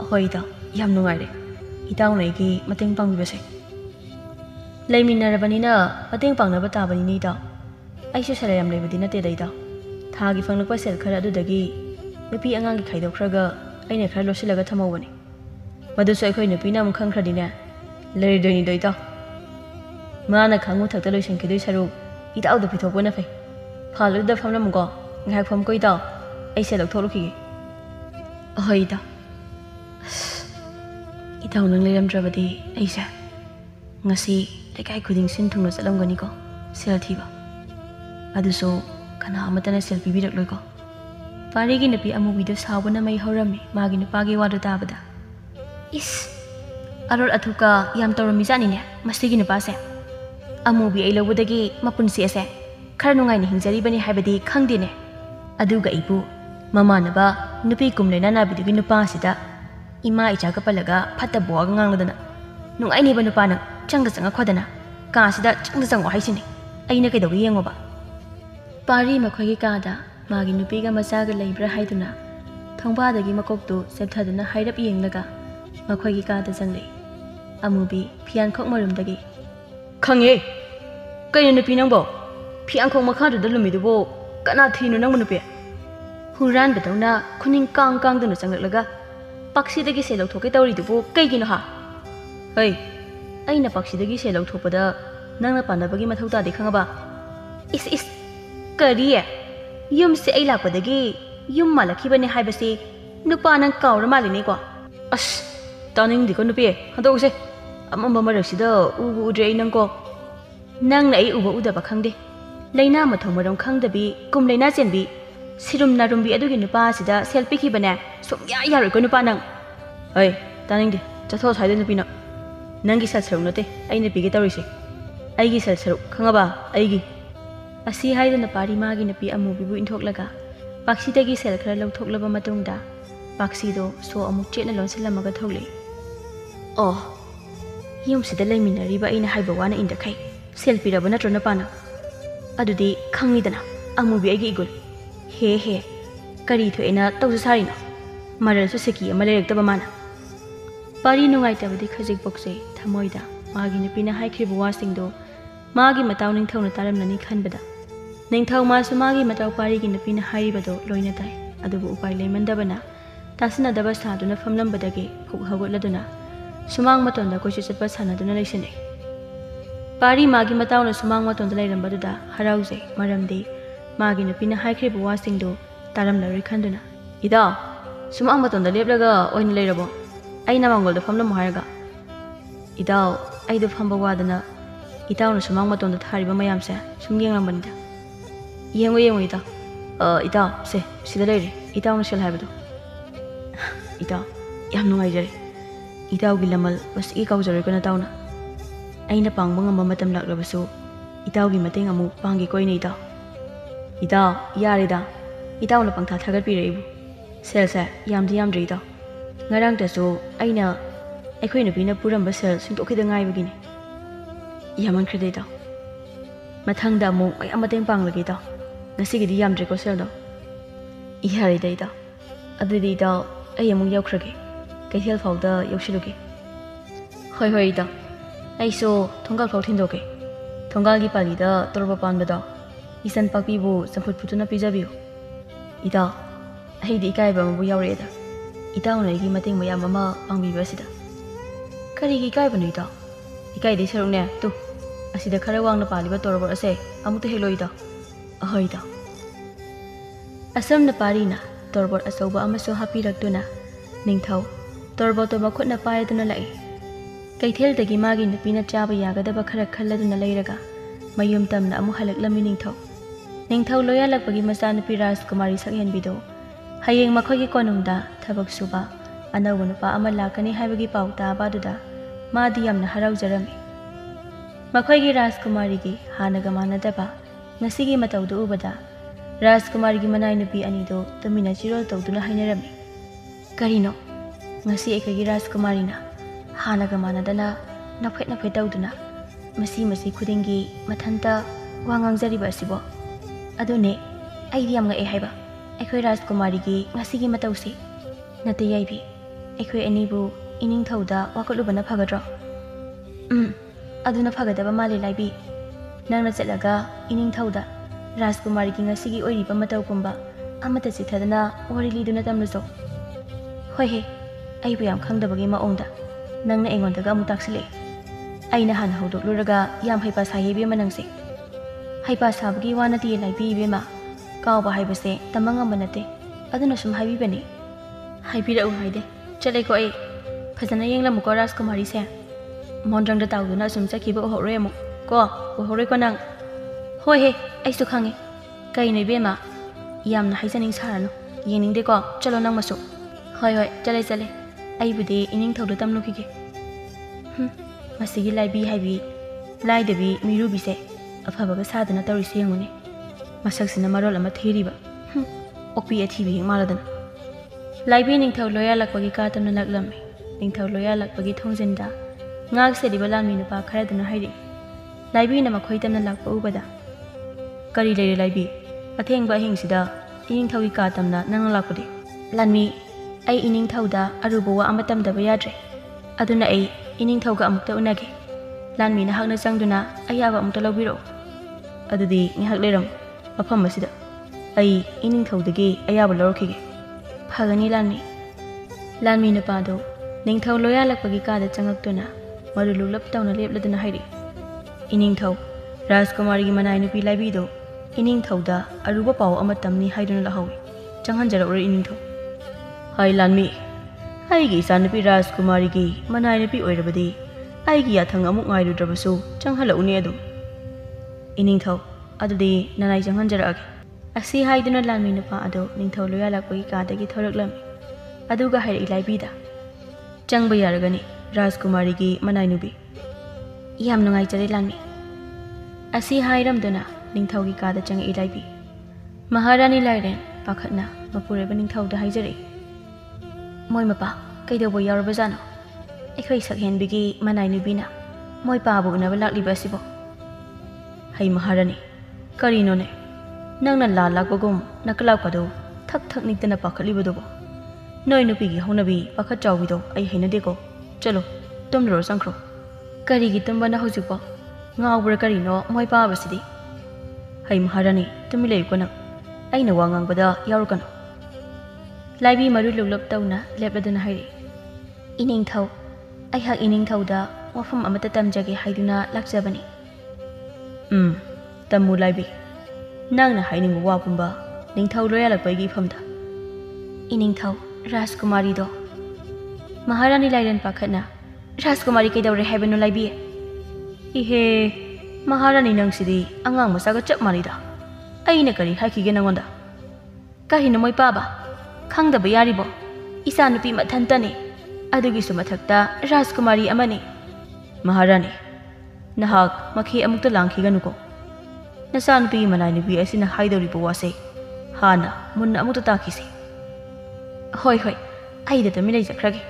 ꯍꯣꯏ ꯏꯇꯥꯎ ꯌꯥꯝ ꯅꯨꯡꯉꯥꯏꯔꯦ ꯏꯇꯥꯎꯅ ꯑꯩꯒꯤ ꯃꯇꯦꯡ ꯄꯥꯡꯕꯤꯕꯁꯦ ꯂꯩꯃꯤꯟꯅꯔꯕꯅꯤꯅ ꯃꯇꯦꯡ ꯄꯥꯡꯅꯕ ꯇꯥꯕꯅꯤꯅꯦ ꯏꯇꯥꯎ ꯑꯩꯁꯨ ꯁꯦꯜ ꯌꯥꯝ ꯂꯩꯕꯗꯤ ꯅꯠꯇꯦꯗ ꯏꯇꯥꯎ ꯊꯥꯒꯤ ꯐꯪꯂꯛꯄ ꯁꯦꯜ ꯈꯔ ꯑꯗꯨꯗꯒꯤ ꯅꯨꯄꯤ ꯑꯉꯥꯡꯒꯤ ꯈꯥꯏꯗꯣꯛꯈ꯭ꯔꯒ ꯑꯩꯅ ꯈꯔ ꯂꯣꯠꯁꯤꯜꯂꯒ ꯊꯝꯍꯧꯕꯅꯤ ꯃꯗꯨꯁꯨ ꯑꯩꯈꯣꯏ ꯅꯨꯄꯤꯅ ꯑꯃꯨꯛ ꯈꯪꯈ꯭ꯔꯗꯤꯅꯦ ꯂꯩꯔꯣꯏꯗꯣꯏꯅꯤꯗꯣ ꯏꯇꯥꯎ ꯃꯥꯅ ꯈꯪꯉꯨ ꯊꯛꯇ ꯂꯣꯏꯁꯤꯟꯈꯤꯗꯣꯏ ꯁꯔꯨꯛ ꯏꯇꯥꯎꯗ ꯄꯤꯊꯣꯛꯄꯅ ꯐꯩ ꯐꯥꯜ ꯑꯗꯨꯗ ꯐꯝꯂꯝꯃꯨꯀꯣ ngahak phom ko itaw ai se lok tholu ki ahoi itaw itaw nang leram drabadi ai se ngasi lekai khuding sin thungno chalam gani ko sel thiba adu so kana amatana sel pibi rak loi ko pari gi napi amubi do sawna mai horami magi nupa gi wadu tabada is aror athuka yam tawrami jani ne masigi nupa se amubi ai lobudagi mapunsi ase khar nungai ni hingjari bani haibadi khangdi ne aduga ibu mama na ba nupi kumlena na bidugi nupa sida ima icha ka palaga phatta bo ga ngangadana nungai ni ba nupa na changda changa khodana ka sida changda changwa haisini aina kai dogi yengo ba pari makhoi gi ka da magi nupi ga macha ga leibra haiduna thongba dagi makok tu septhaduna hairap yenglaga makhoi gi ka da jangle amubi phian khok marum dagi khangye kai nupi nangbo phian khok makha du lumi du bo kana thinu nang nupi huran badawna khuning kang kang dunu changlaga paksi dagi se lok thokai tawri du bo kai gi no ha hei aina paksi dagi se lok thopada nangna panabagi mathau ta de khangaba is kariye yum se ai lakpadagi yum malakhibane haibase nupa nang kawra malini ko as taning di ko nupi hado se amamba marasida ugu udre nang ko nang na ai uba uda ba khangde leina mathau maram khangdabi kum leina chenbi sirum narumbi adugi nupa sida selfie khibane somya yaroi ko nupa nang hei taning di chatho saide nupi na nangi sal sarung note ai nupi ge tawri se ai gi sal saruk khangaba ai gi asi haidana pari magi napi amubi bu inthoklaga paksi dagi sel khara lawthoklaba matungda paksi do so amuk chena lonsilamaga thokle oh yum sida laiminari ba ina haiba wana inda khai selfie rabana trona pana adudi khangi dana amubi agi igul he kari thoena tawsu sarina maral su seki amalerektaba mana pari nungai tabadi khajik bokse thamoida magi napi na haikribu wasingdo magi matau ningthau taramnani khanbada ningthau ma sumagi matau pari gi napina hairibado loina tai adubu upai leimandabana tasina daba saduna famlambadagi phuk hagotladuna sumang matonda koisu chatpa sanaduna leisane pari magi matau na sumang matonda leirambaduda harauje maramdi magi napina haikribu wasingdo taramlaroi khanduna ida sumang matonda leplaga oin leirabo aina mangolda famlam haraga ida aidu famba wadana itauna sumang matonda thariba mayamse sum yenglambanida yengo ita se sida leire itauna sel haibado ita yam nungai jare itaw gi lamal bas i kaujare kana tauna aina pangba ngamba matam laklabasu itaw gi mateng amu pangi koine ita yarida itauna pangtha thagat pi reibu sel sa yamdri ita ngarang ta so aina aikhoi nupi na puramba sel singtokhida ngai bagini yaman khre ita mathangda mu ai amateng panglagi ita nasigidi yamdre ko sel do ihari dai ita adudi ita ai amu yaukhrage kaithel fauda yausiluge hoi ita ai so thongal fau thindoke thongal gi pali da torba panbada isan pakpi bu saphut phutuna pijabiyo ita ai di kai ba mu yaure da ita unai gi mateng mayam ama pangbi basida kari gi kai banu ita ikai de sarung ne tu asida khara wangna paliba torba ase amuta heloida ahoida asam na parina torbot asoba amaso happy raktuna ningthau torbot to makhutna paiduna lai kaithel dagi magi nupina chaba yagadaba khara khalladuna leiraga mayum tamna amu halaklami ningthau loya lakpagi masa nupi Rajkumari sakhenbido hayeng makhogi konungda thabak suba anawa nupa ama lakani haibagi pauta baduda madi yamna haraujarami makhoi Rajkumari gi hanaga manadaba ngasigi mataudu ubada Rajkumari gi manai nupi anido tamina chirol tawduna hainarami karino ngasi ekagi Rajkumari na hanaga manadana naphet tawduna masi khudingi mathanta wangang jariba asibo adune aidi amga e haiba ekhoi Rajkumari gi ngasigi matausi nate yaibi ekhoi anibu ining thauda wakolubana phagadro aduna phagadaba male laibi nangna chetlaga ining thauda Rajkumari gi ngasigi oiriba matau kumba amata chithadana wari liduna tamluso hoi he aibu yam khangdabagi maongda nangna engondaga amu taksile aina han haudokluraga yam haipa sayebi manangse haipa sabagi wanati laibi bema Kawa haibase tamanga manate aduna sum haibibani haibirau haide chale ko ai phajana yengla muko Rajkumari se mondrang da tawduna sum chakhiba hore mu ko hore ko nang hoi he ai su khange kai nei bema yamna haijaning sarano yening de ko chalo nang masu hoi chale ai bude ining thawdu tamnu kige masigi laibi haibi laidabi miru bise afabaga sadana tawri sengune masaksina marol ama theriba okpi athibi maladana laibi ningthaw loya lakpagi ka tamna naklame ningthaw loya lakpagi thongjinda ngak sediba lamni nupa kharaduna hairi laibi na makhoi tamna lakpa ubada kari leire laibi athengba hingsida iningthawi ka tamna nang lakpadi lanmi ai iningthawda arubawa amatamdaba yadre aduna ai iningthawga amukta unage lanmi na hakna changduna ayaba amukta lawbiro adudi ngihak leram mafam asida ai iningthawdagi ayaba lawrkhige phagani lanmi nupado ningthaw loya lakpagi ka da changaktuna maru luglap tawna lepladuna hairi iningthaw Rajkumari gi manai nupi laibi do iningthawda aruba paw amatamni haiduna lahawi changhanjara iningthaw hai lanmi ai gi sanupi Rajkumari gi manai nupi oirabadi ai gi yathang amuk ngairu drabasu changhala uni adu iningthaw adudi nanai changhanjara age asi haiduna lanmi nupa ado ningthaw loya lakpagi ka dagi thoraklami aduga hairi laibi da changba yaragani Rajkumari gi manai nubi yam nungai chare lanmi asi hairamduna ningthaw gi ka da chang laibi Maharani lairen pakhatna mapureba ningthaw da haijare moi mapa kaidobo yarba jano ekhoi sakhen bigi manai nubina moi pabu na balakli basibo hai Maharani karino ne nangna la lakbogum naklaw kado thak niktana pakhatli bodobo noi nupi gi honabi pakhat chawbi do ai hainade ko chalo tumro sangkhro kari gi tumbana hojikbo ngawbra karino moi pa basidi hai Maharani tumilei ko nang aina wangang bada yarukano laibi maru luglap tawna lepladuna hairi iningthaw ai hak iningthawda wafam amata tamjage haiduna lakjabani tamu laibi nangna hainingbu wapumba ningthaw loya lakpaigi famda iningthaw Rajkumari do Maharani lairen pakhatna Rajkumari kaidawre haibano laibi ihe Maharani nangsidi angang masaga chap marida aina kari haikige nangonda kahina moi paba khangdaba yaribo isa nupi mathantani adugi su mathakta Rajkumari amani Maharani nahak makhi amukta langkhiganuko nasa nupi manai nupi asina haidoribo wase hana munna amukta takhisi hoi aida tamilai jakrage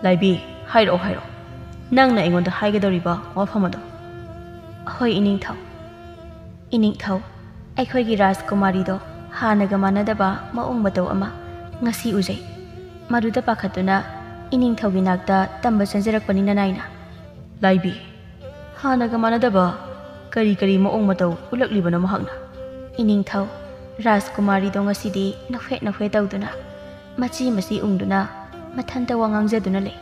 laibi hairo nangna ingonda haigadoriba wafamado hoi iningthaw aikhoi gi Rajkumari do hanaga manadaba maung mataw ama ngasi ujai maruda pakhatuna iningthaw gi nakta tamba sanjarakpani naina laibi hanaga manadaba kari maung mataw ulaklibana mahakna iningthaw Rajkumari do ngasidi nakhe tawduna machi ungduna mathanta wangangjaduna le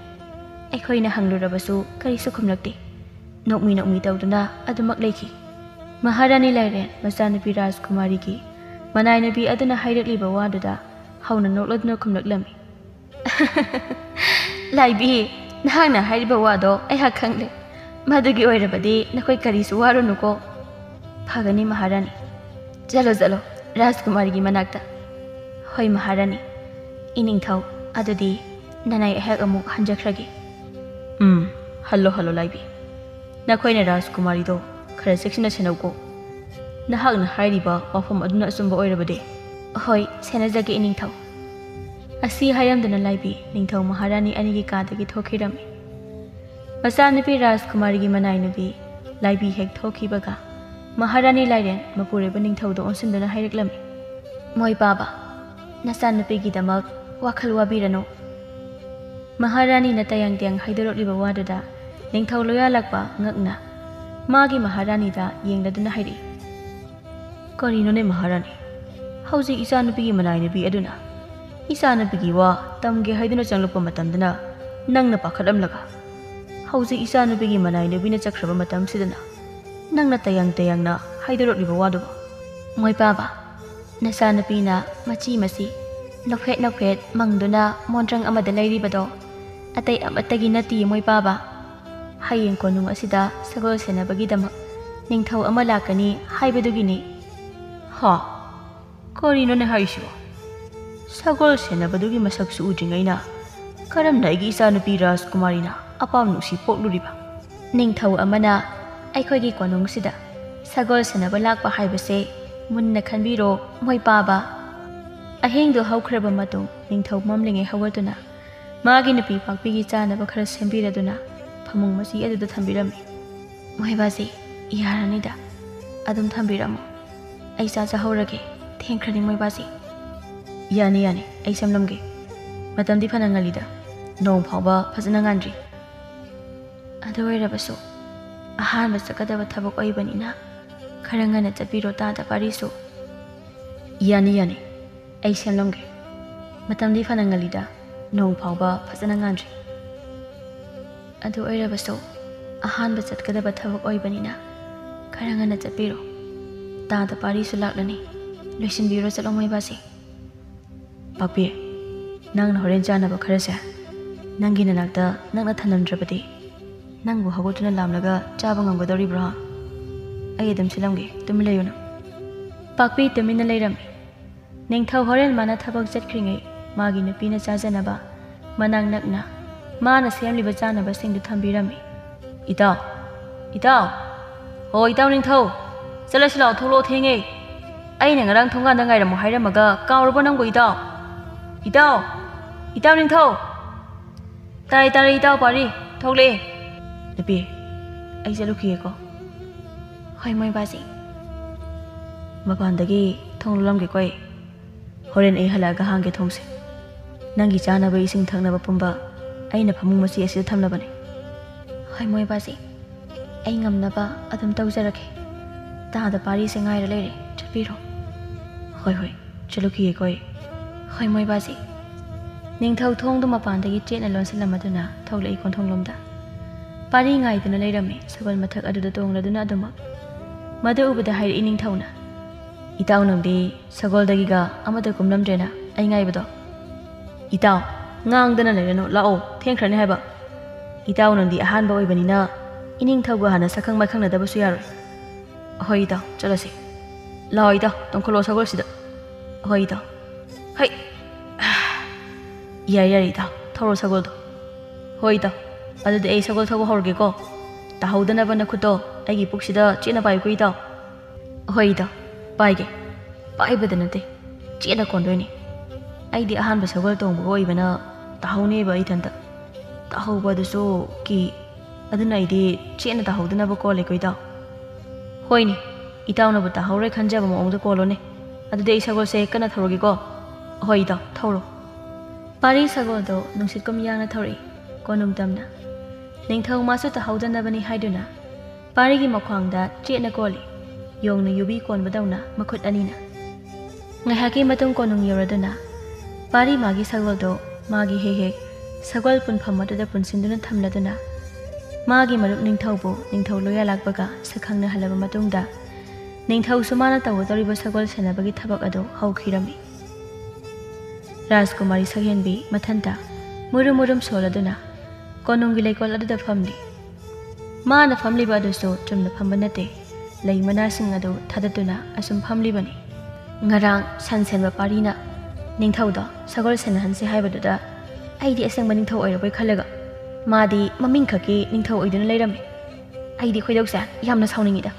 aikhoina hanglurabasu karisu khumlakti nokmi tawduna adumak leiki Maharani lairen masanupi Rajkumari gi manai nabi aduna hairakliba waduda hauna nokladuna khumlaklami laibi nahangna hairiba wado ai hakhangle madugi oirabadi nakhoi karisu warunuko phagani Maharani chalo Rajkumari gi manakta hoi Maharani iningthaw adudi nanai hek amuk hanjakhragi hallo laibi nakhoina Rajkumari do khara seksina senauko nahakna hairiba wafam aduna asumba oirabade hoi senajage iningthaw asi hayamdana laibi ningthaw Maharani anigi kadagi thokhirami masanupi Rajkumari gi manai nubi laibi hek thokhibaga Maharani lairen mapureba ningthaw do onsindana hairaklami moi baba nasanupi gi damak wakhal wabirano Maharani na tayang haidorokliba waduda ningthaw loya lakpa ngakna magi Maharani da yengladuna hairi karino ne Maharani hauji isanupi gi manai nubi aduna isanupi gi wa tamge haiduna changlukpa matamdana nangna pakhatamlaga hauji isanupi gi manai nubi na chakraba matam sidana nangna tayang na haidorokliba waduba moi baba ꯅꯆꯥꯅꯨꯄꯤꯅ ꯃꯆꯤ ꯃꯆꯤ ꯅꯣꯛꯐꯦꯠ ꯅꯣꯛꯐꯦꯠ ꯃꯪꯗꯨꯅ ꯃꯣꯟꯗ꯭ꯔꯪ ꯑꯃꯗ ꯂꯩꯔꯤꯕꯗꯣ ꯑꯇꯩ ꯑꯃꯠꯇꯒꯤ ꯅꯠꯇꯤꯌꯦ ꯃꯣꯏ ꯄꯥꯕ ꯍꯌꯦꯡ ꯀꯣꯅꯨꯡ ꯑꯁꯤꯗ ꯁꯒꯣꯜ ꯁꯦꯟꯅꯕꯒꯤꯗꯃꯛ ꯅꯤꯡꯊꯧ ꯑꯃ ꯂꯥꯛꯀꯅꯤ ꯍꯥꯏꯕꯗꯨꯒꯤꯅꯤ ꯍꯥ ꯀꯔꯤꯅꯣꯅꯦ ꯍꯥꯏꯁꯤꯕꯣ ꯁꯒꯣꯜ ꯁꯦꯟꯅꯕꯗꯨꯒꯤ ꯃꯁꯛꯁꯨ ꯎꯗ꯭ꯔꯤꯉꯩꯅ ꯀꯔꯝꯅ ꯑꯩꯒꯤ ꯏꯆꯥꯅꯨꯄꯤ ꯔꯥꯖꯀꯨꯃꯥꯔꯤꯅ ꯑꯄꯥꯝ ꯅꯨꯡꯁꯤ ꯄꯣꯛꯂꯨꯔꯤꯕ ꯅꯤꯡꯊꯧ ꯑꯃꯅ ꯑꯩꯈꯣꯏꯒꯤ ꯀꯣꯅꯨꯡꯁꯤꯗ ꯁꯒꯣꯜ ꯁꯦꯟꯅꯕ ꯂꯥꯛꯄ ꯍꯥꯏꯕꯁꯦ ꯃꯨꯟꯅ ꯈꯟꯕꯤꯔꯣ ꯃꯣꯏ ꯄꯥꯕ ꯑꯍꯤꯡꯗꯣ ꯍꯧꯈ꯭ꯔꯕ ꯃꯇꯨꯡ ꯅꯤꯡꯊꯧ ꯃꯝꯂꯤꯉꯩ ꯍꯧꯒꯠꯇꯨꯅ ꯃꯥꯒꯤ ꯅꯨꯄꯤ ꯄꯥꯛꯄꯤꯒꯤ ꯆꯥꯅꯕ ꯈꯔ ꯁꯦꯝꯕꯤꯔꯗꯨꯅ ꯐꯃꯨꯡ ꯃꯆꯤ ꯑꯗꯨꯗ ꯊꯝꯕꯤꯔꯝꯃꯤ ꯃꯣꯏꯕꯥꯁꯤ ꯌꯥꯔꯅꯤꯗ ꯑꯗꯨꯝ ꯊꯝꯕꯤꯔꯝꯃꯣ ꯑꯩ ꯆꯥꯖꯍꯧꯔꯒꯦ ꯊꯦꯡꯈ꯭ꯔꯅꯤ ꯃꯣꯏꯕꯥꯁꯤ ꯌꯥꯅꯤ ꯌꯥꯅꯤ ꯑꯩ ꯁꯦꯝꯂꯝꯒꯦ ꯃꯇꯝꯗꯤ ꯐꯅ ꯉꯜꯂꯤꯗ ꯅꯣꯡ ꯐꯥꯎꯕ ꯐꯖꯅ ꯉꯥꯟꯗ꯭ꯔꯤ ꯑꯗꯨ ꯑꯣꯏꯔꯕꯁꯨ ꯑꯍꯥꯟꯕ ꯆꯠꯀꯗꯕ ꯊꯕꯛ ꯑꯣꯏꯕꯅꯤꯅ खरा ngana चपीरो तादा पारिसु यानी यानी आई सेमलमगे मतमदी फनंगलीदा नोंग फावबा फजना nganri adu oirabaso ahanba चटकदबा थबक ओइबनिना खरा ngana चपीरो तादा पारिसु लाक्लनी लोइसिनबिरो चलोंगै बासी पापी नंग होरेन जानबा खरसे नंगी ननाक्ता नंगना थनमद्रबदी नंगबु हगोतुना लामलगा चाबा ngamगदौरिब्रा आई अदम सिलमगे तुम लेयोना पाकपी तुमिना लेरमी निंगथौ होरेन माना थबक चटख्रिङै मागी नुपीना चाजनबा मनांग नकना माना सेमलिबा चानबा सिंदु थम्बिरमी इताव इताव हो इताव निंगथौ चलसिलाव थोलो थेङै अइना ngarang थोंगा नंगाइरमो हाइरमगा कावरबो नंगो इताव इताव इताव निंगथौ ताई ताई इताव पारी थोगले नुपी आई चलुखियेको होय मोय बाजी मपानदगी थोंगलमगे कोई होरेन ए हलागा हांगे थोंगसे नंगी चानबा इसिंग थंगनबा पुंबा अइना फमुंग मसी असिदा थमलबने होय मोय बाजी अइ ngamnaba adum tawjarake तादा पारी से ngaira लेरे चपीरो होय होय चलुखिये कोई होय मोय बाजी निंगथौ थोंगदो मपानदगी चेना लोनसलमदुना थौलई कोनथोंगलमदा पारी ngaiduna लेरमे सगल मथक अदुदा तोंगलदुना अदुमा मदे उबदा हाइर इनिंग थौना इताव नंदी सगोलदगिगा अमदा कुमलमद्रेना आई ngaibado इताव ngang लेरनो लाओ थेंख्रने हाइबा इताव नंदी अहानबा ओइबनिना इनिंग थौगा हाना सखंग माखंगनदबसु यारोय होय इताव चलसे लाओ इताव तोंखलो सगोलसिदा होय इताव हाय यार यार इताव थौरो सगोलदो होय इताव अदुदि ए सगोल थौबा हौरगेको ताहौदनबा नखुतो आइगी पुक्सिदा चेना पाइको इताव होय इताव पाइगे पाइबदा नते चेना कोंदोइनी आइदि अहानबा सगोल तोंबा ओइबना ताहौनेबा इथंता ताहौबदुसु की अदुना आइदि चेना ताहौदनबा कोलेको इताव होइनी इतावनबा ताहौरे खंजबा मोंगदा कोलोने अदुदि ए सगोलसे कना थौरगेको होय इताव थौरो पारी सगोलदो नुंसितकुम याना थौरि कोनुम तमना निंगथौ मासु ताहौदनबनी हाइदुना पारीगी मख्वांगदा चेना Koli योंगना युबी कोनबदौना मखुत अनीना ngaihaki matung konung yoraduna पारी मागी सगोलदो मागी हे सगोल पुनफम अदुदा पुनसिन्दुना थमलदुना मागी मरुप निंगथौबो निंगथौ लोया लाकबगा सखंगना हलबा मतुंगदा निंगथौ सुमाना तवदौरिबा सगोल सेनबगी थबक अदो हौखिरमी राजकुमारी सगेनबी मथंता मुरुम मुरुम सोलदुना कोनुंगी लेकोल अदुदा फमली माना फमलीबा अदुसो चुमना फमबा नते लई मनासिंग अदो थादतुना assume फमलीबनी ngarang sansenba parina ningthauda sagol senhanse haibadada aidi asengba ningthau oirabai khalaga madi maming khaki ningthau oiduna leirame aidi khoidoksa yamna sauningida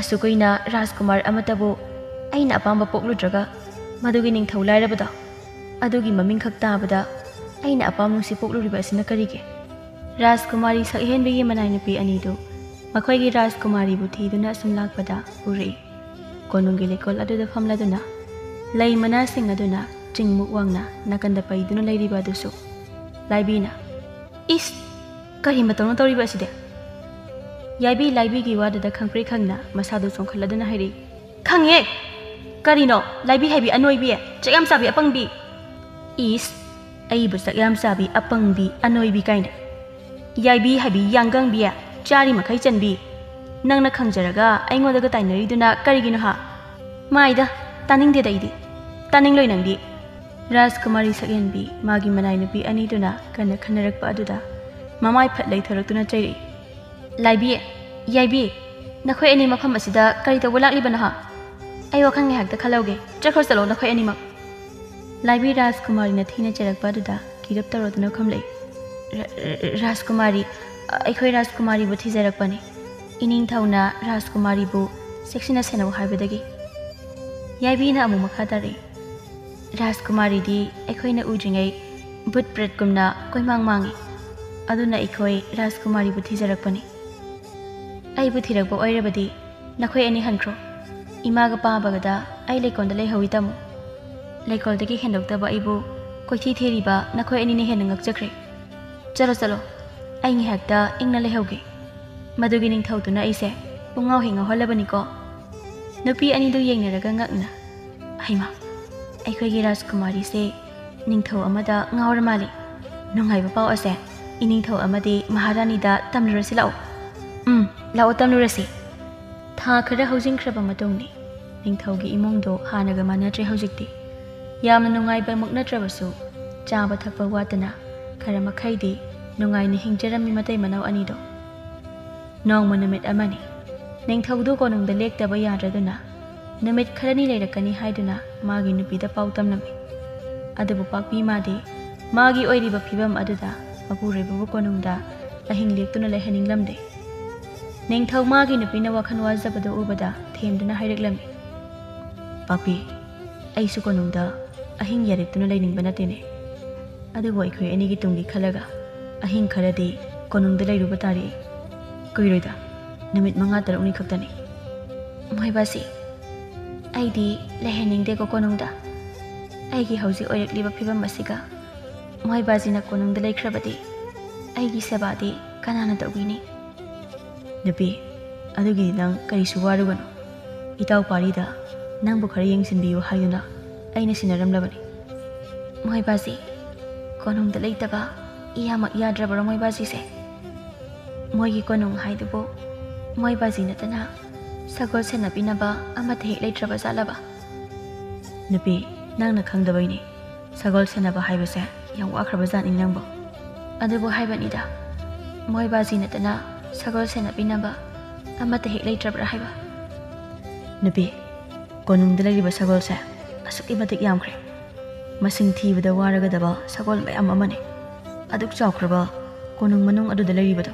asukoina rajkumar amatabu aina apamba pokludraga madugi ningthau lairabada adugi maming khak tabada aina apam nungsi pokluriba asina karige rajkumari sakhenbegi manai nupi anidu makhoi rajkumari bu thiduna asum lakpada uri कोनुंगी लेकोल अदुदा फमलादुना लई मनासिंग अदुना चिंगमुक वांगना नाकंदा पैदुना लैरिबा दुसु लाइबीना इस करी मतौना तौरिबा सिदे याइबी लाइबीगी वादुदा खंप्रे खंगना मसादु चोंखलदुना हाइरि खंगे करीनो लाइबी हाइबी अनोइबी चयाम साबी अपंगबी इस अइबु चयाम साबी अपंगबी अनोइबी काइना याइबी हाइबी यांगंगबी चारी मखै चनबी नंगना खंजरगा आइंगोदगा ताइनरिदुना करिगिनो हा माइदा तानिंगदेदा इदी तानिंगलोय नंदी राजकुमारी सकयनबी मागी मनाई नुपी अनीदुना कन्ना खनरकपा अदुदा ममाई फट लैथरक्तुना cherry लाइबी याइबी नखोय अनी मफम असिदा करी तौबा लाक्लिबना हा अय वखन ngahakta खलौगे चखर चलो नखोय अनीमक लाइबी राजकुमारी न थीना चरकपा अदुदा किरप तरोदना खमलै राजकुमारी अखोय राजकुमारी बु थीजरकपनी इनिंग थौना राजकुमारी बु सेक्सिना सेनौ हाइबदगी याइबीना अमु मखा तारे राजकुमारी दी अखोयना उद्रिङै बुट प्रेतकुमना कोइमांग मांगी अदुना अखोय राजकुमारी बु थीजरकपनी आई बु थीरकपा ओइरबदी नखोय अनी हनख्रो इमागा पाबगदा आई लेकोंदा लेहौई तमु लेकोलदगी हेंदोक्तबा आइबु कोइथी थेरिबा नखोय अनीने हेन ngakchakre चलो चलो आई ngahakta ingna लेहौगे मदुगी निंगथौतुना आइसे पुंगाव हिंगा होलबनिको नुपी अनीदु येंगनरगा ngakna हाइमा अखोयगी राजकुमारी से निंगथौ अमदा ngawra mali नुंगाइबा पाव असे इनिंगथौ अमदी महारानी दा तमलुरसि लाओ लाओ तमलुरसि था खरा हौजिंख्रबा मतुंगनि निंगथौगी इमुंगदो हानागा मानत्रे हौजिक्ति यामना नुंगाइबा मुक्नत्रबसु चाबा थकपा वातना खरा मखैदि नुंगाइना हिंजरमी मतै मनाव अनिदो नोंगमा नुमित अमनि निंगथौदो कोनुंगदा लेक्तबा याद्रदुना नुमित खरनी लेरकनी हाइदुना मागी नुपीदा पाउ तमलमी अदुबु पाकपी मादि मागी ओइरिबा फिबम अदुदा मपुरेबु कोनुंगदा अहिंग लेक्तुना लेहनिंगलमदे निंगथौ मागी नुपीना वखन वाजबदो उबदा थेमदुना हाइरकलमी पापी अइसु कोनुंगदा अहिंग यारेक्तुना लेनिंगबा नतेने अदुबु अखोय अनिगी तुंगी खलगा अहिंग खरदि कोनुंगदा लेरुबा तारि कुइरोइदा नुमित मंगा तरुनी खक्तनी मोइबासी आइदी लेहनिंगदेको कोनुंगदा आइगी हौजी ओइरकलिबा फिबम असिगा मोइबाजीना कोनुंगदा लेख्रबदि आइगी सेबादि कनाना तौगिनी नुपी अदुगी नंग करिसु वारुगनो इताउ पारीदा नंगबु खरा येंगसिनबियु हाइदुना अइना सिनरमलबनी मोइबाजी कोनुंगदा लेतबा इयामक याद्रबरो मोइबाजी से मोइगी कोनुंग हाइदुबो मोइबाजी नतना सगोल सेनबिनबा अमते हेक लेत्रबा जालबा नुपी नंगना खंगदबैनी सगोल सेनबा हाइबसे याम वाख्रबा जानि नंगबो अदुबो हाइबनिदा मोइबाजी नतना सगोल सेनबिनबा अमते हेक लेत्रबा हाइबा नुपी कोनुंगदा लेरिबा सगोल से असुकी मतिक यामख्रे मसिंग थीबदा वारगदबा सगोल मयाम अमने अदुक चावख्रबा कोनुंग मनुंग अदुदा लेरिबदो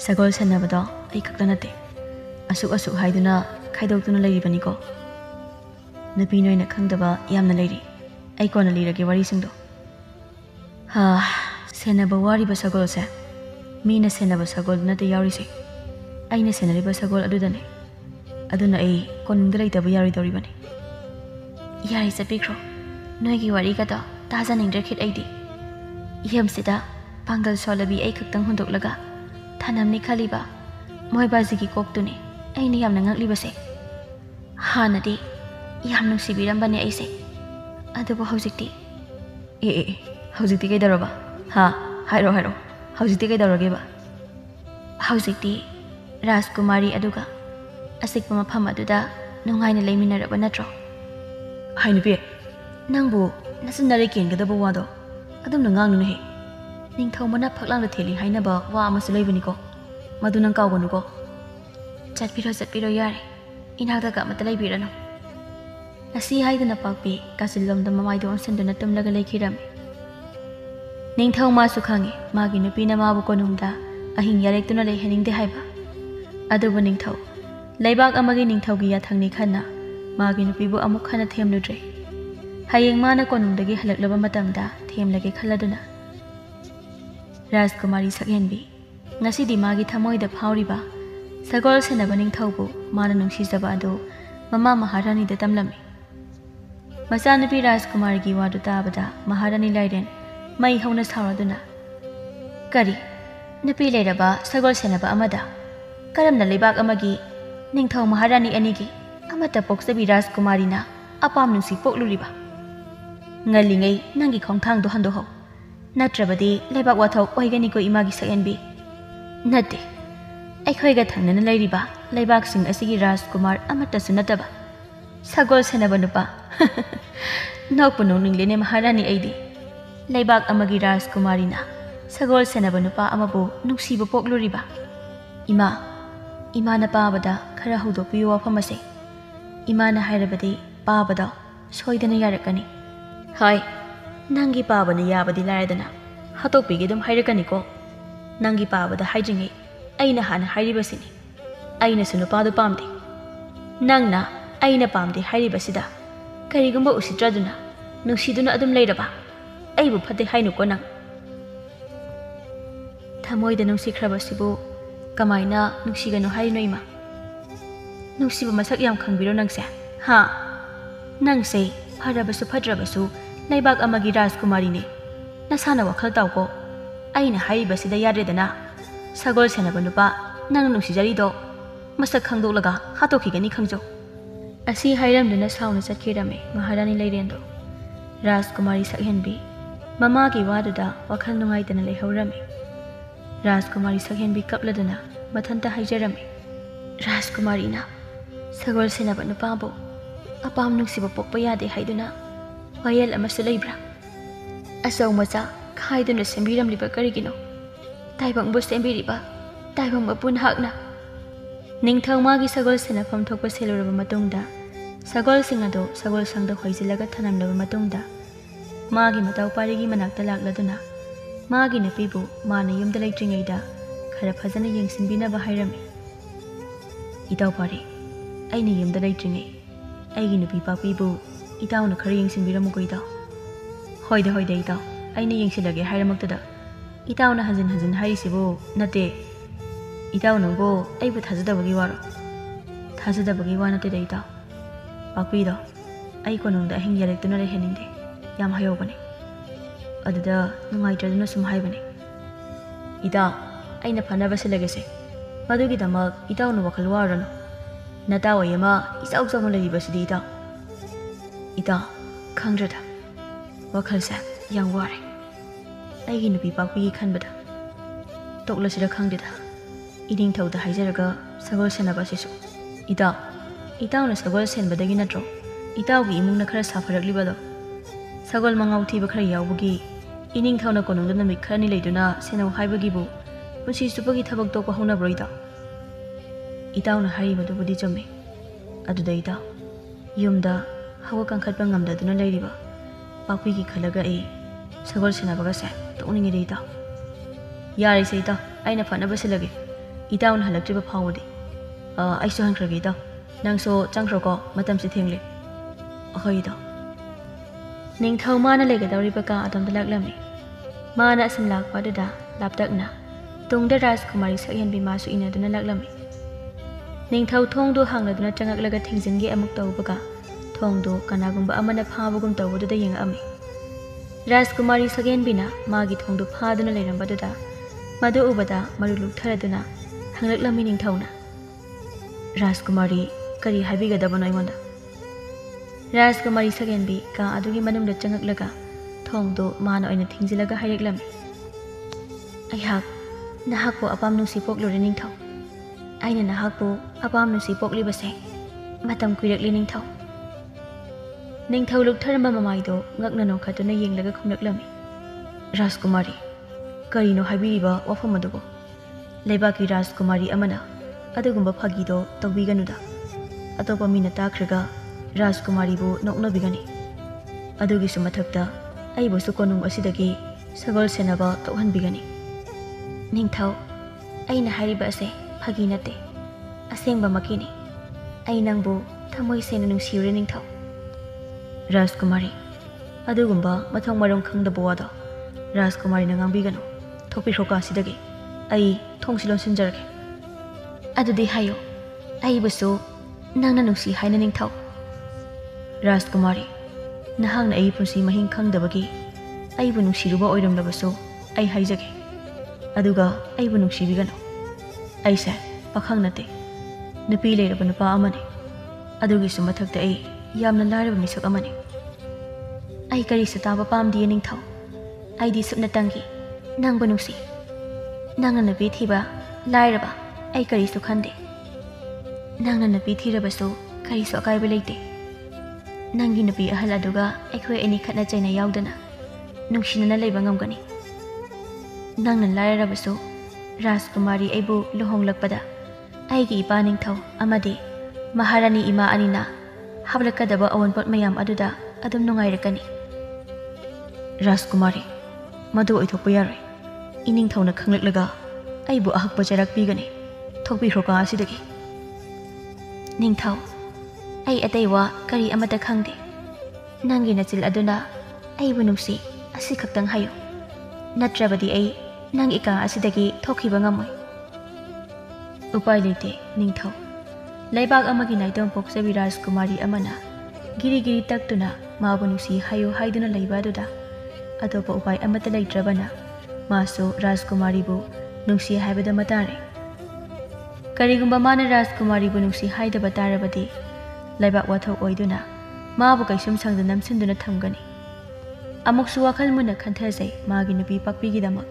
सगोल सेनबदो आई खक्ता नते असुक असुक हाइदुना खाइदोक्तुना लेरिबनिको नुपी नोइना खंगदबा यामना लेरि आई कोना लिरगे वारिसिंगदो हा सेनबा वारिबा सगोल से मीना सेनबा सगोल नते यावरिसे आइना सेनरिबा सगोल अदुदने अदुना आई कोनुंगदा लेतबा यारिदोरिबने यारि चपिख्रो नोइगी वारिगदो ताजानिंद्रे खित आइदि यमसिदा पांगल सोलबी आई खक्तंग हुंदोक्लगा थानमनि खलिबा मोइबाजीगी कोक्तुने आइना यामना ngakलिबसे हानदि याम नुंसिबिरंबने आइसे अदुबो हौजिक्ति हौजिक्ति कैदरबा हा हाइरो हाइरो हौजिक्ति कैदरगेबा हौजिक्ति राजकुमारी अदुगा असिकपा मफम अदुदा नुंगाइना लेमिनरबा नत्रो हाइनुपि नंगबु नसनरे केनगदबो वादो अदुमना ngangnune निंगथौ मना फक्लांग थेली हाइनबा वा अमसु लेबनिको मदु नंग कावगनुको चटपिरो यारे इनागदा मत लेबिरनो असी हाइदना पाकपी कासिललोमदा ममाइदो अनसनदना तुमलगा लेखिरमे निंगथौ मासु खांगे मागी नुपीना माबु कोनुंगदा अहिंग यारेक्तुना लेहनिंगदे हाइबा अदुबु निंगथौ लेबाक अमगी निंगथौगी याथंगनि खन्ना मागी नुपीबु अमुक खना थेमलुद्रे हयेंग माना कोनुंगदगी हलकलबा मतमदा थेमलगे खल्लदुना राजकुमारी सकहेनबी ngasi मागी थमोइदा फाउरिबा सगोल सेनबा निंगथौबु माना नुंसिजबा अदु ममा महारानी दा तमलमी मचानुपी राजकुमारी वादु ताबदा महारानी लाइरेन मई हौना सावदुना करी नुपी लेरबा सगोल सेनबा अमदा करमना लेबाक अमगी निंगथौ महारानी अनिगी अमता पोक्सबी राजकुमारीना अपाम नुंसी पोक्लुरिबा ngalingay nangi khongthangdo handoho natrabadi lebak wathok oiganiko imagi sayenbi nate aikhoiga thangnana leiriba lebak sing asigi rajkumar amata sunataba Sagol senaba nupa. Nokpu nonninglene Maharani aidi. Leibak amagi Rajkumari na sagol senaba nupa amabu nungsibu pokluriba. Ima na pabada khara hudokpiyu wafam ase. Ima na hairabadi pabada soidana yarakani. Hai, nangi pabana yabadi laradana. Hatokpigi dum hairakani ko. Nangi pabada haijingi. Aina hana hairibasini. Aina sunupadu pamdi. Nangna aina pamdi hairibasida. Karigumba usitraduna. Nungsiduna adum lairaba. Aibu phate hainuko nang. Thamoida nungsikrabasibu kamaina nungsigano haino ima. Nungsiba masak yam khangbiro nangse. Ha. Nangse pharabasu phadrabasu leibak amagi Rajkumari ne. Nasana wakhal tawko. Aina hairibasida yaredana. Sagol senaba nupa nang nungsijarido masak khangdoklaga hatokhigani khangjo. Asi hairamduna sauna chatkirame Maharani Leirendo. Rajkumari sakhenbi mamagi waduda wakhal nungaitana leihorame. Rajkumari sakhenbi kapladuna mathanta haijarame. Rajkumari na sagol senaba nupabu apam nungsiba pokpa yade haiduna wayel amasu leibra. Asau macha khaiduna sembiramliba karigino. Taibang bus sembiriba taibang mapun hakna. Ningthau magi sagol senafam thokpa seluraba matungda sagol singado sagol sangda hoijilaga thanamlaba matungda magi matau parigi manakta lakladuna magi napibu mana yumda leitringaida khara phajana yengsinbinaba hairami. Itau pari aina yumda leitringai aigi nupi papibu itauna khara yengsinbiramuko itau. Hoide itau aina yengsilage hairamaktada itauna hanjin hairisibu nate. Itau nungbo aibu thajadabagi waro. Thajadabagi wa nate da itau. Pakpido ai konungda hing yarektuna leheninde yam hayobane. Aduda nungaitraduna sum haibane. Itau aina phanaba silagese. Madugi damak itau nu wakhal warano. Nata wayama isau samu lagibasidi itau. Itau khangrada wakhalsa yang ware. Aigi nupi pakpigi khanbada toklasira khangdida. Iding thauda haijaraga sagol senaba sisu. Itau na sagol senbadagi natro. Itau gi imungna khara sapharaklibado. Sagol mangau thiba khara yawbugi ining thauna konungda namik kharani leiduna senau haibagibu punsi supagi thabak tokpa haunabro itau. Itau na haribadubudi chamme. Aduda itau yumda hawa kangkhatpa ngamdaduna leiriba pakpigi khalaga sagol senabaga se tokningide itau. Yari se itau aina phanaba silage. Itau na halaktriba phawdi aisu hankrage itau nangso changkroko matam si thengli ahoi itau. Ningthau mana legadawriba ka adomda laklami mana asam lakpa dada laptakna tungda Rajkumari sakhenbi masu inaduna laklami. Ningthau thongdo hangladuna changaklaga thingzingi amuk tawbaga thongdo kanagumba amana phabagum tawbuda yengami. Rajkumari sakhenbina magi thongdo phaduna leirambadada madu ubada maruluk tharaduna hanglaklammi ningthauna. Rajkumari kari haibigadabano imonda. Rajkumari sakhenbi ka adugi manungda changaklaga thongdo mana oina thingjilaga haireklami. Aihak nahakpo apam nungsi poklore ningthau. Aina nahakpo apam nungsi poklibase matam kuirakli ningthau. Ningthau luktharamba mamaido ngakna nongkhatuna yenglaga khumlaklami. Rajkumari karino haibiriba wafam adugo leibaki Rajkumari amana adugumba phagido tawbiganuda atopa mina takhraga Rajkumari bu noknabigani adugi sumathakta aibu sukonung asidagi sagol senaba tokhanbigani. Ningthau aina hariba ase phagi nate asengba makini ai nangbu thamoi sena nungsire ningthau. Rajkumari adugumba mathang marong khangdaba wada Rajkumari na ngangbiganu thokpikhoka sidagi ai thongsilon sinjarage. Adudi hayo aibusu nangna nungsi haina ningthau. Rajkumari nahangna ai punsi mahing khangdabagi aibu nungsiruba oiramlabasu ai haijage aduga aibu nungsibiganu. Aise pakhang nate nupi leiraba nupa amani adugi sumathakta ai yamna laraba misak amani. Ai kari sataba pamdi ningthau aidi supna tangi nangba nungsi nangna napi thiba lairaba ai kari su khande nangna napi thirabasu kari su akaiba leite ꯅꯪꯒꯤ ꯅꯨꯄꯤ ꯑꯍꯜ ꯑꯗꯨꯒ ꯑꯩꯈꯣꯏ ꯑꯅꯤ ꯈꯠꯅ ꯆꯩꯅ ꯌꯥꯎꯗꯅ ꯅꯨꯡꯁꯤꯅꯅ ꯂꯩꯕ ꯉꯝꯒꯅꯤ? ꯅꯪꯅ ꯂꯥꯏꯔꯔꯕꯁꯨ ꯔꯥꯖꯀꯨꯃꯥꯔꯤ ꯑꯩꯕꯨ ꯂꯨꯍꯣꯡꯂꯛꯄꯗ ꯑꯩꯒꯤ ꯏꯄꯥ ꯅꯤꯡꯊꯧ ꯑꯃꯗꯤ ꯃꯍꯥꯔꯥꯅꯤ ꯏꯃꯥ ꯑꯅꯤꯅ ꯍꯥꯞꯂꯛꯀꯗꯕ ꯑꯋꯣꯟꯄꯣꯠ ꯃꯌꯥꯝ ꯑꯗꯨꯗ ꯑꯗꯨꯝ ꯅꯨꯡꯉꯥꯏꯔꯛꯀꯅꯤ꯫ ꯔꯥꯖꯀꯨꯃꯥꯔꯤ, ꯃꯗꯨ ꯑꯣꯏꯊꯣꯛꯄ ꯌꯥꯔꯣꯏ꯫ ꯏꯅꯤꯡꯊꯧꯅ ꯈꯪꯂꯛꯂꯒ ꯑꯩꯕꯨ ꯑꯍꯛꯄ ꯆꯩꯔꯥꯛ ꯄꯤꯒꯅꯤ꯫ ꯊꯣꯛꯄꯤꯈ꯭ꯔꯣ ꯀꯥ ꯑꯁꯤꯗꯒꯤ꯫ ꯅꯤꯡꯊꯧ, ꯑꯩ ꯑꯇꯩ ꯋꯥ ꯀꯔꯤ ꯑꯃꯠꯇ ꯈꯪꯗꯦ꯫ ꯅꯪꯒꯤ ꯅꯆꯤꯜ ꯑꯗꯨꯅ ꯑꯩꯕꯨ ꯅꯨꯡꯁꯤ ꯑꯁꯤ ꯈꯛꯇꯪ ꯍꯥꯏꯌꯨ, ꯅꯠꯇ꯭ꯔꯕꯗꯤ ꯑꯩ ꯅꯪꯒꯤ ꯀꯥ ꯑꯁꯤꯗꯒꯤ ꯊꯣꯛꯈꯤꯕ ꯉꯝꯃꯣꯏ꯫ ꯎꯄꯥꯏ ꯂꯩꯇꯦ ꯅꯤꯡꯊꯧ꯫ ꯂꯩꯕꯥꯛ ꯑꯃꯒꯤ ꯅꯥꯏꯇꯣꯝ ꯄꯣꯛꯆꯕꯤ ꯔꯥꯖꯀꯨꯃꯥꯔꯤ ꯑꯃꯅ ꯒꯤꯔꯤ ꯒꯤꯔꯤ ꯇꯛꯇꯨꯅ ꯃꯥꯕꯨ ꯅꯨꯡꯁꯤ ꯍꯥꯏꯌꯨ ꯍꯥꯏꯗꯨꯅ ꯂꯩꯕ ꯑꯗꯨꯗ ꯑꯇꯣꯞꯄ ꯎꯄꯥꯏ ꯑꯃꯠꯇ ꯂꯩꯇ꯭ꯔꯕꯅ ꯃꯥꯁꯨ ꯔꯥꯖꯀꯨꯃꯥꯔꯤꯕꯨ ꯅꯨꯡꯁꯤ ꯍꯥꯏꯕꯗ ꯃꯇꯥꯔꯦ꯫ ꯀꯔꯤꯒꯨꯝꯕ ꯃꯥꯅ ꯔꯥꯖꯀꯨꯃꯥꯔꯤꯕꯨ ꯅꯨꯡꯁꯤ ꯍꯥꯏꯗꯕ ꯇꯥꯔꯕꯗꯤ ꯂꯩꯕꯥꯛ ꯋꯥꯊꯣꯛ ꯑꯣꯏꯗꯨꯅ ꯃꯥꯕꯨ ꯀꯩꯁꯨꯝ ꯁꯪꯗ ꯅꯝꯁꯤꯟꯗꯨꯅ ꯊꯝꯒꯅꯤ꯫ ꯑꯃꯨꯛꯁꯨ ꯋꯥꯈꯜ ꯃꯨꯟꯅ ꯈꯟꯊꯖꯩ ꯃꯥꯒꯤ ꯅꯨꯄꯤ ꯄꯥꯛꯄꯤꯒꯤꯗꯃꯛ,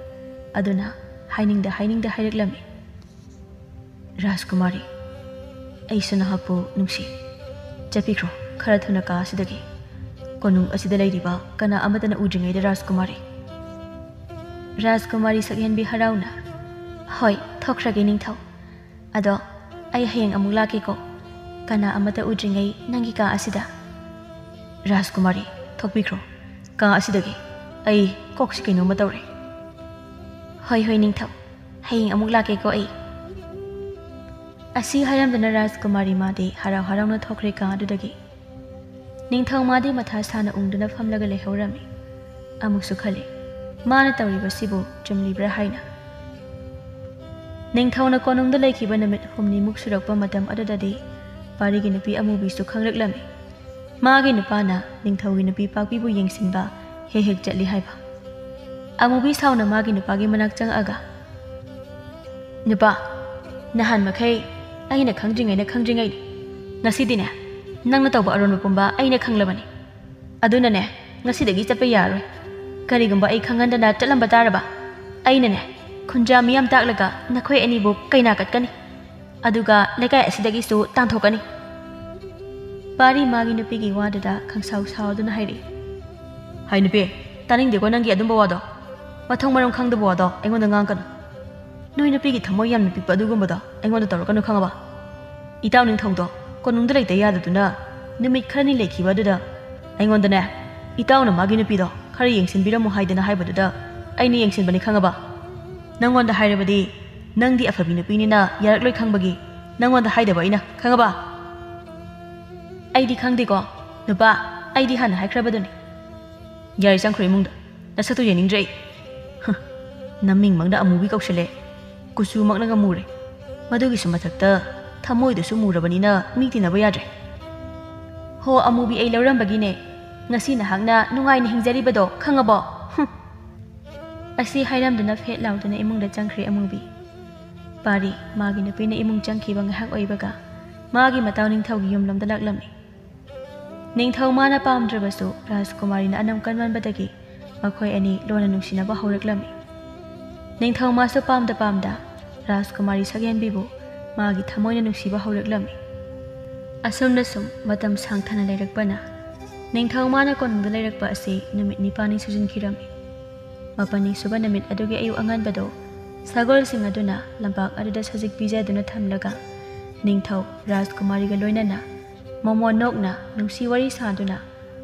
ꯑꯗꯨꯅ ꯍꯥꯏꯅꯤꯡꯗ ꯍꯥꯏꯔꯛꯂꯝꯃꯤ꯫ ꯔꯥꯖꯀꯨꯃꯥꯔꯤ, ꯑꯩꯁꯨ ꯅꯍꯥꯛꯄꯨ ꯅꯨꯡꯁꯤ꯫ ꯆꯠꯄꯤꯈ꯭ꯔꯣ ꯈꯔ ꯊꯨꯅ ꯀꯥ ꯑꯁꯤꯗꯒꯤ꯫ ꯀꯣꯅꯨꯡ ꯑꯁꯤꯗ ꯂꯩꯔꯤꯕ ꯀꯅꯥ ꯑꯃꯠꯇꯅ ꯎꯗ꯭ꯔꯤꯉꯩꯗ ꯔꯥꯖꯀꯨꯃꯥꯔꯤ꯫ ꯔꯥꯖꯀꯨꯃꯥꯔꯤ ꯁꯛꯍꯦꯟꯕꯤ ꯍꯔꯥꯎꯅ, ꯍꯣꯏ ꯊꯣꯛꯈ꯭ꯔꯒꯦ ꯅꯤꯡꯊꯧ꯫ ꯑꯗꯣ ꯑꯩ ꯍꯌꯦꯡ ꯑꯃꯨꯛ ꯂꯥꯛꯀꯦꯀꯣ, ꯀꯅꯥ ꯑꯃꯠꯇ ꯎꯗ꯭ꯔꯤꯉꯩ ꯅꯪꯒꯤ ꯀꯥ ꯑꯁꯤꯗ꯫ ꯔꯥꯖꯀꯨꯃꯥꯔꯤ, ꯊꯣꯛꯄꯤꯈ꯭ꯔꯣ ꯀꯥ ꯑꯁꯤꯗꯒꯤ꯫ ꯑꯩ ꯀꯣꯛꯁꯤ ꯀꯩꯅꯣꯝꯃ ꯇꯧꯔꯦ꯫ ꯍꯣꯏ ꯍꯣꯏ ꯅꯤꯡꯊꯧ, ꯍꯌꯦꯡ ꯑꯃꯨꯛ ꯂꯥꯛꯀꯦꯀꯣ ꯑꯩ꯫ ꯑꯁꯤ ꯍꯥꯏꯔꯝꯗꯨꯅ ꯔꯥꯖꯀꯨꯃꯥꯔꯤ ꯃꯥꯗꯤ ꯍꯔꯥꯎ ꯍꯔꯥꯎꯅ ꯊꯣꯛꯈ꯭ꯔꯦ ꯀꯥ ꯑꯗꯨꯗꯒꯤ꯫ ꯅꯤꯡꯊꯧ ꯃꯥꯗꯤ ꯃꯊꯥ ꯁꯥꯅ ꯎꯡꯗꯨꯅ ꯐꯝꯂꯒ ꯂꯩꯍꯧꯔꯝꯃꯤ꯫ ꯑꯃꯨꯛꯁꯨ ꯈꯜꯂꯤ, ꯃꯥꯅ ꯇꯧꯔꯤꯕꯁꯤꯕꯨ ꯆꯨꯝꯂꯤꯕ꯭ꯔꯥ ꯍꯥꯏꯅ꯫ ꯅꯤꯡꯊꯧꯅ ꯀꯣꯅꯨꯡꯗ ꯂꯩꯈꯤꯕ ꯅꯨꯃꯤꯠ ꯍꯨꯝꯅꯤꯃꯨꯛ ꯁꯨꯔꯛꯄ ꯃꯇꯝ ꯑꯗꯨꯗꯗꯤ ꯄꯥꯔꯤꯒꯤ ꯅꯨꯄꯤ ꯑꯃꯨꯕꯤꯁꯨ ꯈꯪꯂꯛꯂꯝꯃꯤ꯫ ꯃꯥꯒꯤ ꯅꯨꯄꯥꯅ ꯅꯤꯡꯊꯧꯒꯤ ꯅꯨꯄꯤ ꯄꯥꯛꯄꯤꯕꯨ ꯌꯦꯡꯁꯤꯟꯕ ꯍꯦꯛ ꯍꯦꯛ ꯆꯠꯂꯤ ꯍꯥꯏꯕ꯫ ꯑꯃꯨꯕꯤ ꯁꯥꯎꯅ ꯃꯥꯒꯤ ꯅꯨꯄꯥꯒꯤ ꯃꯅꯥꯛ ꯆꯪꯉꯛꯑꯒ, ꯅꯨꯄꯥ, ꯅꯍꯥꯟ ꯃꯈꯩ ꯑꯩꯅ ꯈꯪꯗ꯭ꯔꯤꯉꯩꯅꯤ꯫ ꯉꯁꯤꯗꯤꯅꯦ ꯅꯪꯅ ꯇꯧꯕ ꯑꯔꯣꯟꯕ ꯄꯨꯝꯕ ꯑꯩꯅ ꯈꯪꯂꯕꯅꯤ꯫ ꯑꯗꯨꯅꯅꯦ ꯉꯁꯤꯗꯒꯤ ꯆꯠꯄ ꯌꯥꯔꯔꯣꯏ꯫ ꯀꯔꯤꯒꯨꯝꯕ ꯑꯩ ꯈꯪꯍꯟꯗꯅ ꯆꯠꯂꯝꯕ ꯇꯥꯔꯕ ꯑꯩꯅꯅꯦ ꯈꯨꯟꯖꯥ ꯃꯤꯌꯥꯝ ꯇꯥꯛꯂꯒ ꯅꯈꯣꯏ ꯑꯅꯤꯕꯨ ꯀꯩꯅꯥ ꯀꯠꯀꯅꯤ, ꯑꯗꯨꯒ ꯂꯩꯀꯥꯏ ꯑꯁꯤꯗꯒꯤꯁꯨ ꯇꯥꯟꯊꯣꯛꯀꯅꯤ꯫ ꯄꯥꯔꯤ ꯃꯥꯒꯤ ꯅꯨꯄꯤꯒꯤ ꯋꯥꯗꯨꯗ ꯈꯪꯁꯥꯎ ꯁꯥꯎꯗꯨꯅ ꯍꯥꯏꯔꯛꯏ꯫ ꯍꯥꯏ ꯅꯨꯄꯤ, ꯇꯥꯅꯤꯡꯗꯦꯀꯣ ꯅꯪꯒꯤ ꯑꯗꯨꯝꯕ ꯋꯥꯗꯣ꯫ ꯃꯊꯣꯡ ꯃꯔꯝ ꯈꯪꯗꯕ ꯋꯥꯗꯣ ꯑꯩꯉꯣꯟꯗ ꯉꯥꯡꯀꯅꯨ꯫ ꯅꯣꯏ ꯅꯨꯄꯤꯒꯤ ꯊꯃꯣꯏ ꯌꯥꯝꯅ ꯄꯤꯛꯄ ꯑꯗꯨꯒꯨꯝꯕꯗꯣ ꯑꯩꯉꯣꯟꯗ ꯇꯧꯔꯛꯀꯅꯨ ꯈꯪꯉꯕ? ꯏꯇꯥꯎ ꯅꯤꯡꯊꯧꯗꯣ ꯀꯣꯅꯨꯡꯗ ꯂꯩꯇ ꯌꯥꯗꯗꯨꯅ ꯅꯨꯃꯤꯠ ꯈꯔꯅꯤ ꯂꯩꯈꯤꯕ ꯑꯗꯨꯗ ꯑꯩꯉꯣꯟꯗꯅꯦ ꯏꯇꯥꯎꯅ ꯃꯥꯒꯤ ꯅꯨꯄꯤꯗꯣ ꯈꯔ ꯌꯦꯡꯁꯤꯟꯕꯤꯔꯝꯃꯨ ꯍꯥꯏꯗꯅ ꯍꯥꯏꯕꯗꯨꯗ ꯑꯩꯅ ꯌꯦꯡꯁꯤꯟꯕꯅꯤ ꯈꯪꯉꯕ? ꯅꯪꯉꯣꯟꯗ ꯍꯥꯏꯔꯕꯗꯤ ꯅꯪꯗꯤ ꯑꯐꯕꯤ ꯅꯨꯄꯤꯅꯤꯅ ꯌꯥꯔꯛꯂꯣꯏ ꯈꯪꯕꯒꯤ ꯅꯪꯉꯣꯟꯗ ꯍꯥꯏꯗꯕ ꯑꯩꯅ, ꯈꯪꯉꯕ? ꯑꯩꯗꯤ ꯈꯪꯗꯦꯀꯣ ꯅꯨꯄꯥ, ꯑꯩꯗꯤ ꯍꯥꯟꯅ ꯍꯥꯏꯈ꯭ꯔꯕꯗꯨꯅꯤ꯫ ꯌꯥꯔꯦ ꯆꯪꯈ꯭ꯔꯣ ꯏꯃꯨꯡꯗ, ꯅꯁꯛꯇꯨ ꯌꯦꯡꯅꯤꯡꯗ꯭ꯔꯦ ꯑꯩ꯫ ꯅꯃꯤꯡꯃꯛꯅ ꯑꯃꯨꯕꯤ ꯀꯧꯁꯜꯂꯦ, ꯀꯨꯆꯨꯃꯛꯅꯒ ꯃꯨꯔꯦ, ꯃꯗꯨꯒꯤꯁꯨ ꯃꯊꯛꯇ ꯊꯃꯣꯏꯗꯨꯁꯨ ꯃꯨꯔꯕꯅꯤನ ꯃꯤ ꯇꯤꯟꯅꯕ ꯌꯥꯗ꯭ꯔꯦ꯫ ꯍꯣ ꯑꯃꯨꯕꯤ ꯑꯩ ꯂꯧꯔꯝꯕꯒꯤꯅꯦ ꯉꯁꯤ ꯅꯍꯥꯛꯅ ꯅꯨꯡꯉꯥꯏꯅ ꯍꯤꯡꯖꯔꯤꯕꯗꯣ, ꯈꯪꯉꯕꯣ? ꯑꯁꯤ ꯍꯥꯏꯔꯝꯗꯨꯅ ꯐꯦꯠ ꯂꯥꯎꯗꯨꯅ ꯏꯃꯨꯡꯗ ꯆꯪꯈ꯭ꯔꯦ ꯑꯃꯨꯕꯤ꯫ ꯄꯥꯔꯤ ꯃꯥꯒꯤ ꯅꯨꯄꯤꯅ ꯏꯃꯨꯡ ꯆꯪꯈꯤꯕ ꯉꯥꯏꯍꯥꯛ ꯑꯣꯏꯕꯒ ꯃꯥꯒꯤ ꯃꯇꯥꯎ ꯅꯤꯡꯊꯧꯒꯤ ꯌꯨꯝꯂꯣꯝꯗ ꯂꯥꯛꯂꯝꯃꯤ꯫ ꯅꯤꯡꯊꯧ ꯃꯥꯅ ꯄꯥꯝꯗ꯭ꯔꯕꯁꯨ ꯔꯥꯖꯀꯨꯃꯥꯔꯤꯅ ꯑꯅꯝ ꯀꯟꯃꯟꯕꯗꯒꯤ ꯃꯈꯣꯏ ꯑꯅꯤ ꯂꯣꯟꯅ ꯅꯨꯡꯁꯤꯅꯕ ꯍꯧꯔꯛꯂꯝꯃꯤ꯫ ꯅꯤꯡꯊꯧ ꯃꯥꯁꯨ ꯄꯥꯝꯗ ꯔꯥꯖꯀꯨꯃꯥꯔꯤ ꯁꯛꯍꯦꯟꯕꯤꯕꯨ ꯃꯥꯒꯤ ꯊꯃꯣꯏꯅ ꯅꯨꯡꯁꯤꯕ ꯍꯧꯔꯛꯂꯝꯃꯤ꯫ ꯑꯁꯨꯝꯅ ꯁꯨꯝ ꯃꯇꯝ ꯁꯥꯡꯊꯅ ꯂꯩꯔꯛꯄꯅ ꯅꯤꯡꯊꯧ ꯃꯥꯅ ꯀꯣꯅꯨꯡꯗ ꯂꯩꯔꯛꯄ ꯑꯁꯤ ꯅꯨꯃꯤꯠ 9ꯅꯤ ꯁꯨꯖꯤꯟꯈꯤꯔꯝꯃꯤ꯫ 9ꯅꯤ ꯁꯨꯕ ꯅꯨꯃꯤꯠ ꯑꯗꯨꯒꯤ ꯑꯌꯨꯛ ꯑꯉꯟꯕꯗꯣ ꯁꯒꯣꯜꯁꯤꯡ ꯑꯗꯨꯅ ꯂꯝꯄꯥꯛ ꯑꯗꯨꯗ ꯁꯖꯤꯛ ꯄꯤꯖꯗꯨꯅ ꯊꯝꯂꯒ ꯅꯤꯡꯊꯧ ꯔꯥꯖꯀꯨꯃꯥꯔꯤꯒ ꯂꯣꯏꯅꯅ ꯃꯣꯃꯣꯟ ꯅꯣꯛꯅ ꯅꯨꯡꯁꯤ ꯋꯥꯔꯤ ꯁꯥꯗꯨꯅ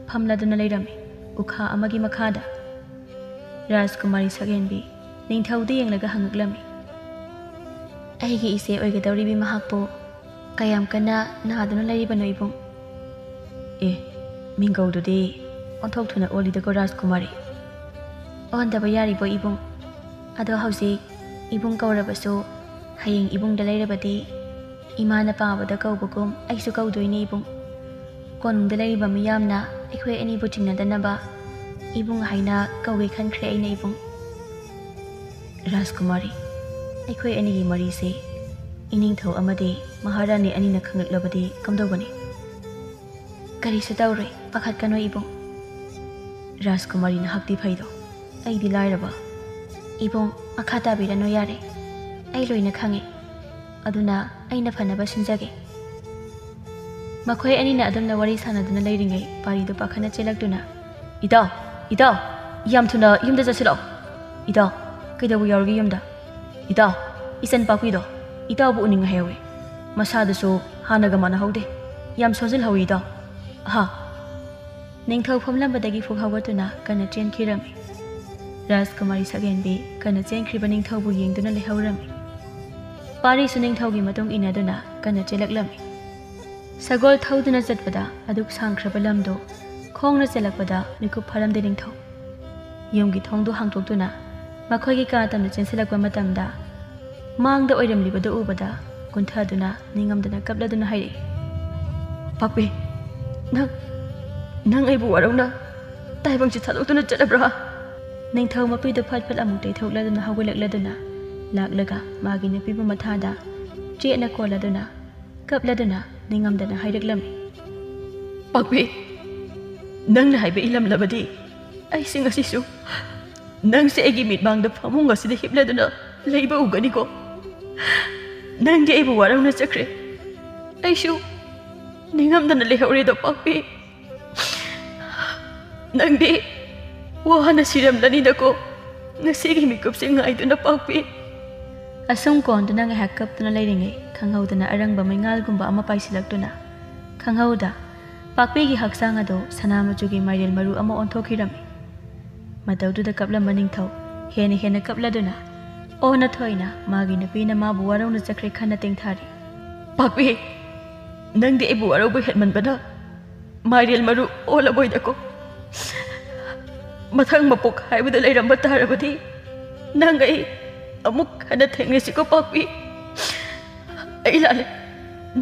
ꯐꯝꯂꯗꯨꯅ ꯂꯩꯔꯝꯃꯤ ꯎꯈꯥ ꯑꯃꯒꯤ ꯃꯈꯥꯗ꯫ ꯔꯥꯖꯀꯨꯃꯥꯔꯤ ꯁꯛꯍꯦꯟꯕꯤ ꯅꯤꯡꯊꯧꯗ ꯌꯦꯡꯂꯒ ꯍꯪꯉꯛꯂꯝꯃꯤ, ꯑꯩꯒꯤ ꯏꯆꯦ ꯑꯣꯏꯒꯗꯧꯔꯤꯕꯤ ꯃꯍꯥꯛꯄꯨ ꯀꯌꯥꯝ ꯀꯟꯅ ꯅꯥꯗꯨꯅ ꯂꯩꯔꯤꯕꯅꯣ ꯏꯕꯨꯡ? ꯃꯤꯡꯒꯧꯗꯨꯗꯤ ꯑꯣꯟꯊꯣꯛ ꯊꯨꯅ ꯑꯣꯜꯂꯤꯗꯀꯣ ꯔꯥꯖꯀꯨꯃꯥꯔꯤ꯫ ꯑꯣꯟꯗꯕ ꯌꯥꯔꯤꯕꯣ ꯏꯕꯨꯡ? ꯑꯗꯣ ꯍꯧꯖꯤꯛ ꯏꯕꯨꯡ ꯀꯧꯔꯕꯁꯨ ꯍꯌꯦꯡ ꯏꯕꯨꯡꯗ ꯂꯩꯔꯕꯗꯤ ꯏꯃꯥꯅ ꯄꯥꯕꯗ ꯀꯧꯕꯒꯨꯝ ꯑꯩꯁꯨ ꯀꯧꯗꯣꯏꯅꯦ ꯏꯕꯨꯡ꯫ ꯀꯣꯅꯨꯡꯗ ꯂꯩꯔꯤꯕ ꯃꯤꯌꯥꯝꯅ ꯑꯩꯈꯣꯏ ꯑꯅꯤꯕꯨ ꯆꯤꯡꯅꯗꯅꯕ ꯏꯕꯨꯡ ꯍꯥꯏꯅ ꯀꯧꯒꯦ ꯈꯟꯈ꯭ꯔꯦ ꯑꯩꯅ ꯏꯕꯨꯡ꯫ ꯔꯥꯖꯀꯨꯃꯥꯔꯤ, ꯑꯩꯈꯣꯏ ꯑꯅꯤꯒꯤ ꯃꯔꯤꯁꯦ ꯏꯅꯤꯡꯊꯧ ꯑꯃꯗꯤ ꯃꯍꯥꯔꯥꯅꯤ ꯑꯅꯤꯅ ꯈꯪꯂꯛꯂꯕꯗꯤ ꯀꯝꯗꯧꯒꯅꯤ? ꯀꯔꯤꯁꯨ ꯇꯧꯔꯣꯏ, ꯄꯥꯈꯠꯀꯅꯣ ꯏꯕꯨꯡ꯫ ꯔꯥꯖꯀꯨꯃꯥꯔꯤ ꯅꯍꯥꯛꯇꯤ ꯐꯩꯗꯣ, ꯑꯩꯗꯤ ꯂꯥꯏꯔꯕ꯫ ꯏꯕꯨꯡ ꯃꯈꯥ ꯇꯥꯕꯤꯔꯅꯨ ꯌꯥꯔꯦ, ꯑꯩ ꯂꯣꯏꯅ ꯈꯪꯉꯦ, ꯑꯗꯨꯅ ꯑꯩꯅ ꯐꯅꯕ ꯁꯤꯟꯖꯒꯦ꯫ Makhoi anina adumna wari sanaduna leiringai paridu pakhana chelakduna Idaw Idaw yam thuna yumda jasilo Idaw kaidabu yaurgi yumda Idaw isan pakwido Idaw bu uninga hewe masadasu hanaga mana haude yam sojil hawi Idaw ha Ningthau phomlambadagi fukhawatuna kana chen khirami Rajkumari Sagenbi kana chen khriba ningthau bu yengduna lehaurami Pari su ningthau gi matung inaduna kana chelaklami Sagol thauduna chatpada aduk sangkhraba lamdo khongna chelakpada mikup pharamde ningthau yumgi thongdu hangtokduna makhoi gi ka tamna chenselakpa matamda mangda oiramlibadu ubada kunthaduna ningamdana kapladuna hairi Papi nang aibu warona taibang chi thalokduna chalabra Ningthau mapidu phatphat amuk teithokladuna hawilakladuna laklaga magi napibu mathada chena koladuna kapladuna ningamdana haidaklami Papi nangna haibe ilam labadi ai singa sisu nang se egi mitmangda phamunga sida hipladuna leiba ugani ko nang de aibu warona chakre aishu ningamdana lehore do Papi nang de wahana siramlani dako ngasigi mikup singaiduna Papi Asum konduna nga hakaptuna leiringai khanghaudana arangba maingalgumba ama paisilaktuna khanghauda Papi gi haksang ado sanamachugi mairel maru ama onthokhirami mataududa kaplamba ningthau hena kapladuna ona thoina magi napina mabu warauna chakre khana tengthari Papi nangdi ebu warau hetmanbana mairel maru ola boidako Mathang mapok haibada leiramba tarabadi nangai amuk hana thengngesiko Papi ai lale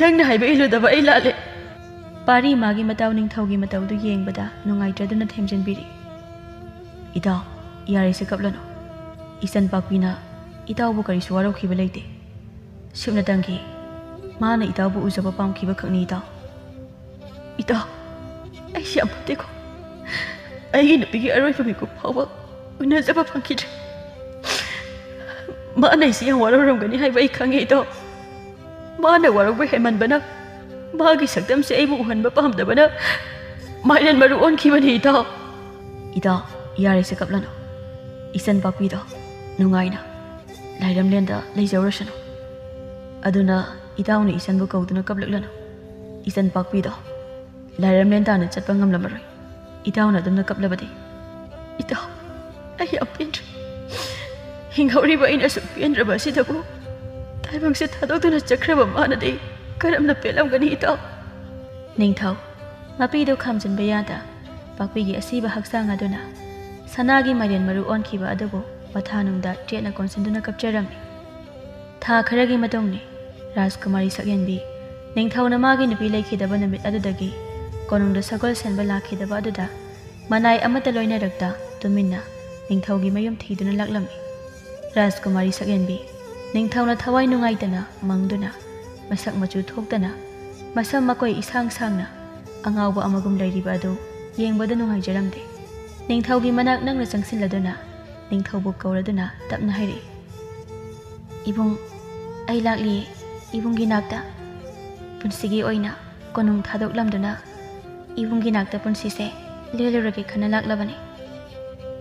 nangna haiba iludaba ai lale Pari magi mataw ningthaugi matawdu yengbada nungaitraduna themjenbiri Idaw yare se kaplano isan Papi na Idaw bu kari suwaro khiba leite sumna tangi mana Idaw bu uzaba pamkhiba khakni Idaw ai siam pateko ai nupigi aroi pamiku phawa unazaba phangkidre mana isi yang warawramgani haiba ai khange Idaw mana warau hemanbana magi sakdam se aibu uhanba pamdabana mairen maru onkibani Idaw yare se kaplano isan Papi do nungaina lairamlenda leijaurasano aduna Idawna isan bu kauduna kaplaklano isan Papi do lairamlenda na chatpa ngamlamaroi Idawna adumna kaplabadi Idaw ai yam pendra hinghauriba ina su pendraba sidabu taibang se thadokduna chakraba manade karamna pelamgani Idaw Ningthau mapido khamjanba yada Papi gi asiba haksang aduna sanagi marian maru onkhiba adubu pathanungda trena konsenduna kapcharami tha kharagi matongni Rajkumari Sakyenbi Ningthau na magi nupi leikhidaba namit adudagi konungda sagol senba lakhidaba aduda manai amata loinarakta tuminna Ningthau gi mayum thiduna laklami Rajkumari Sakyenbi Ningthau na thawai nungaitana mangduna masak machu thoktana masam makoi isang sangna angawba amagum leiriba adu yengbada nungaijaramde Ningthau gi manak nangna changsinladuna Ningthau bu kauraduna tapna hairi Ibung ai lakli ibungi nakta punsigi oina konung thadoklamduna ibungi nakta punsise lelurage khana laklabani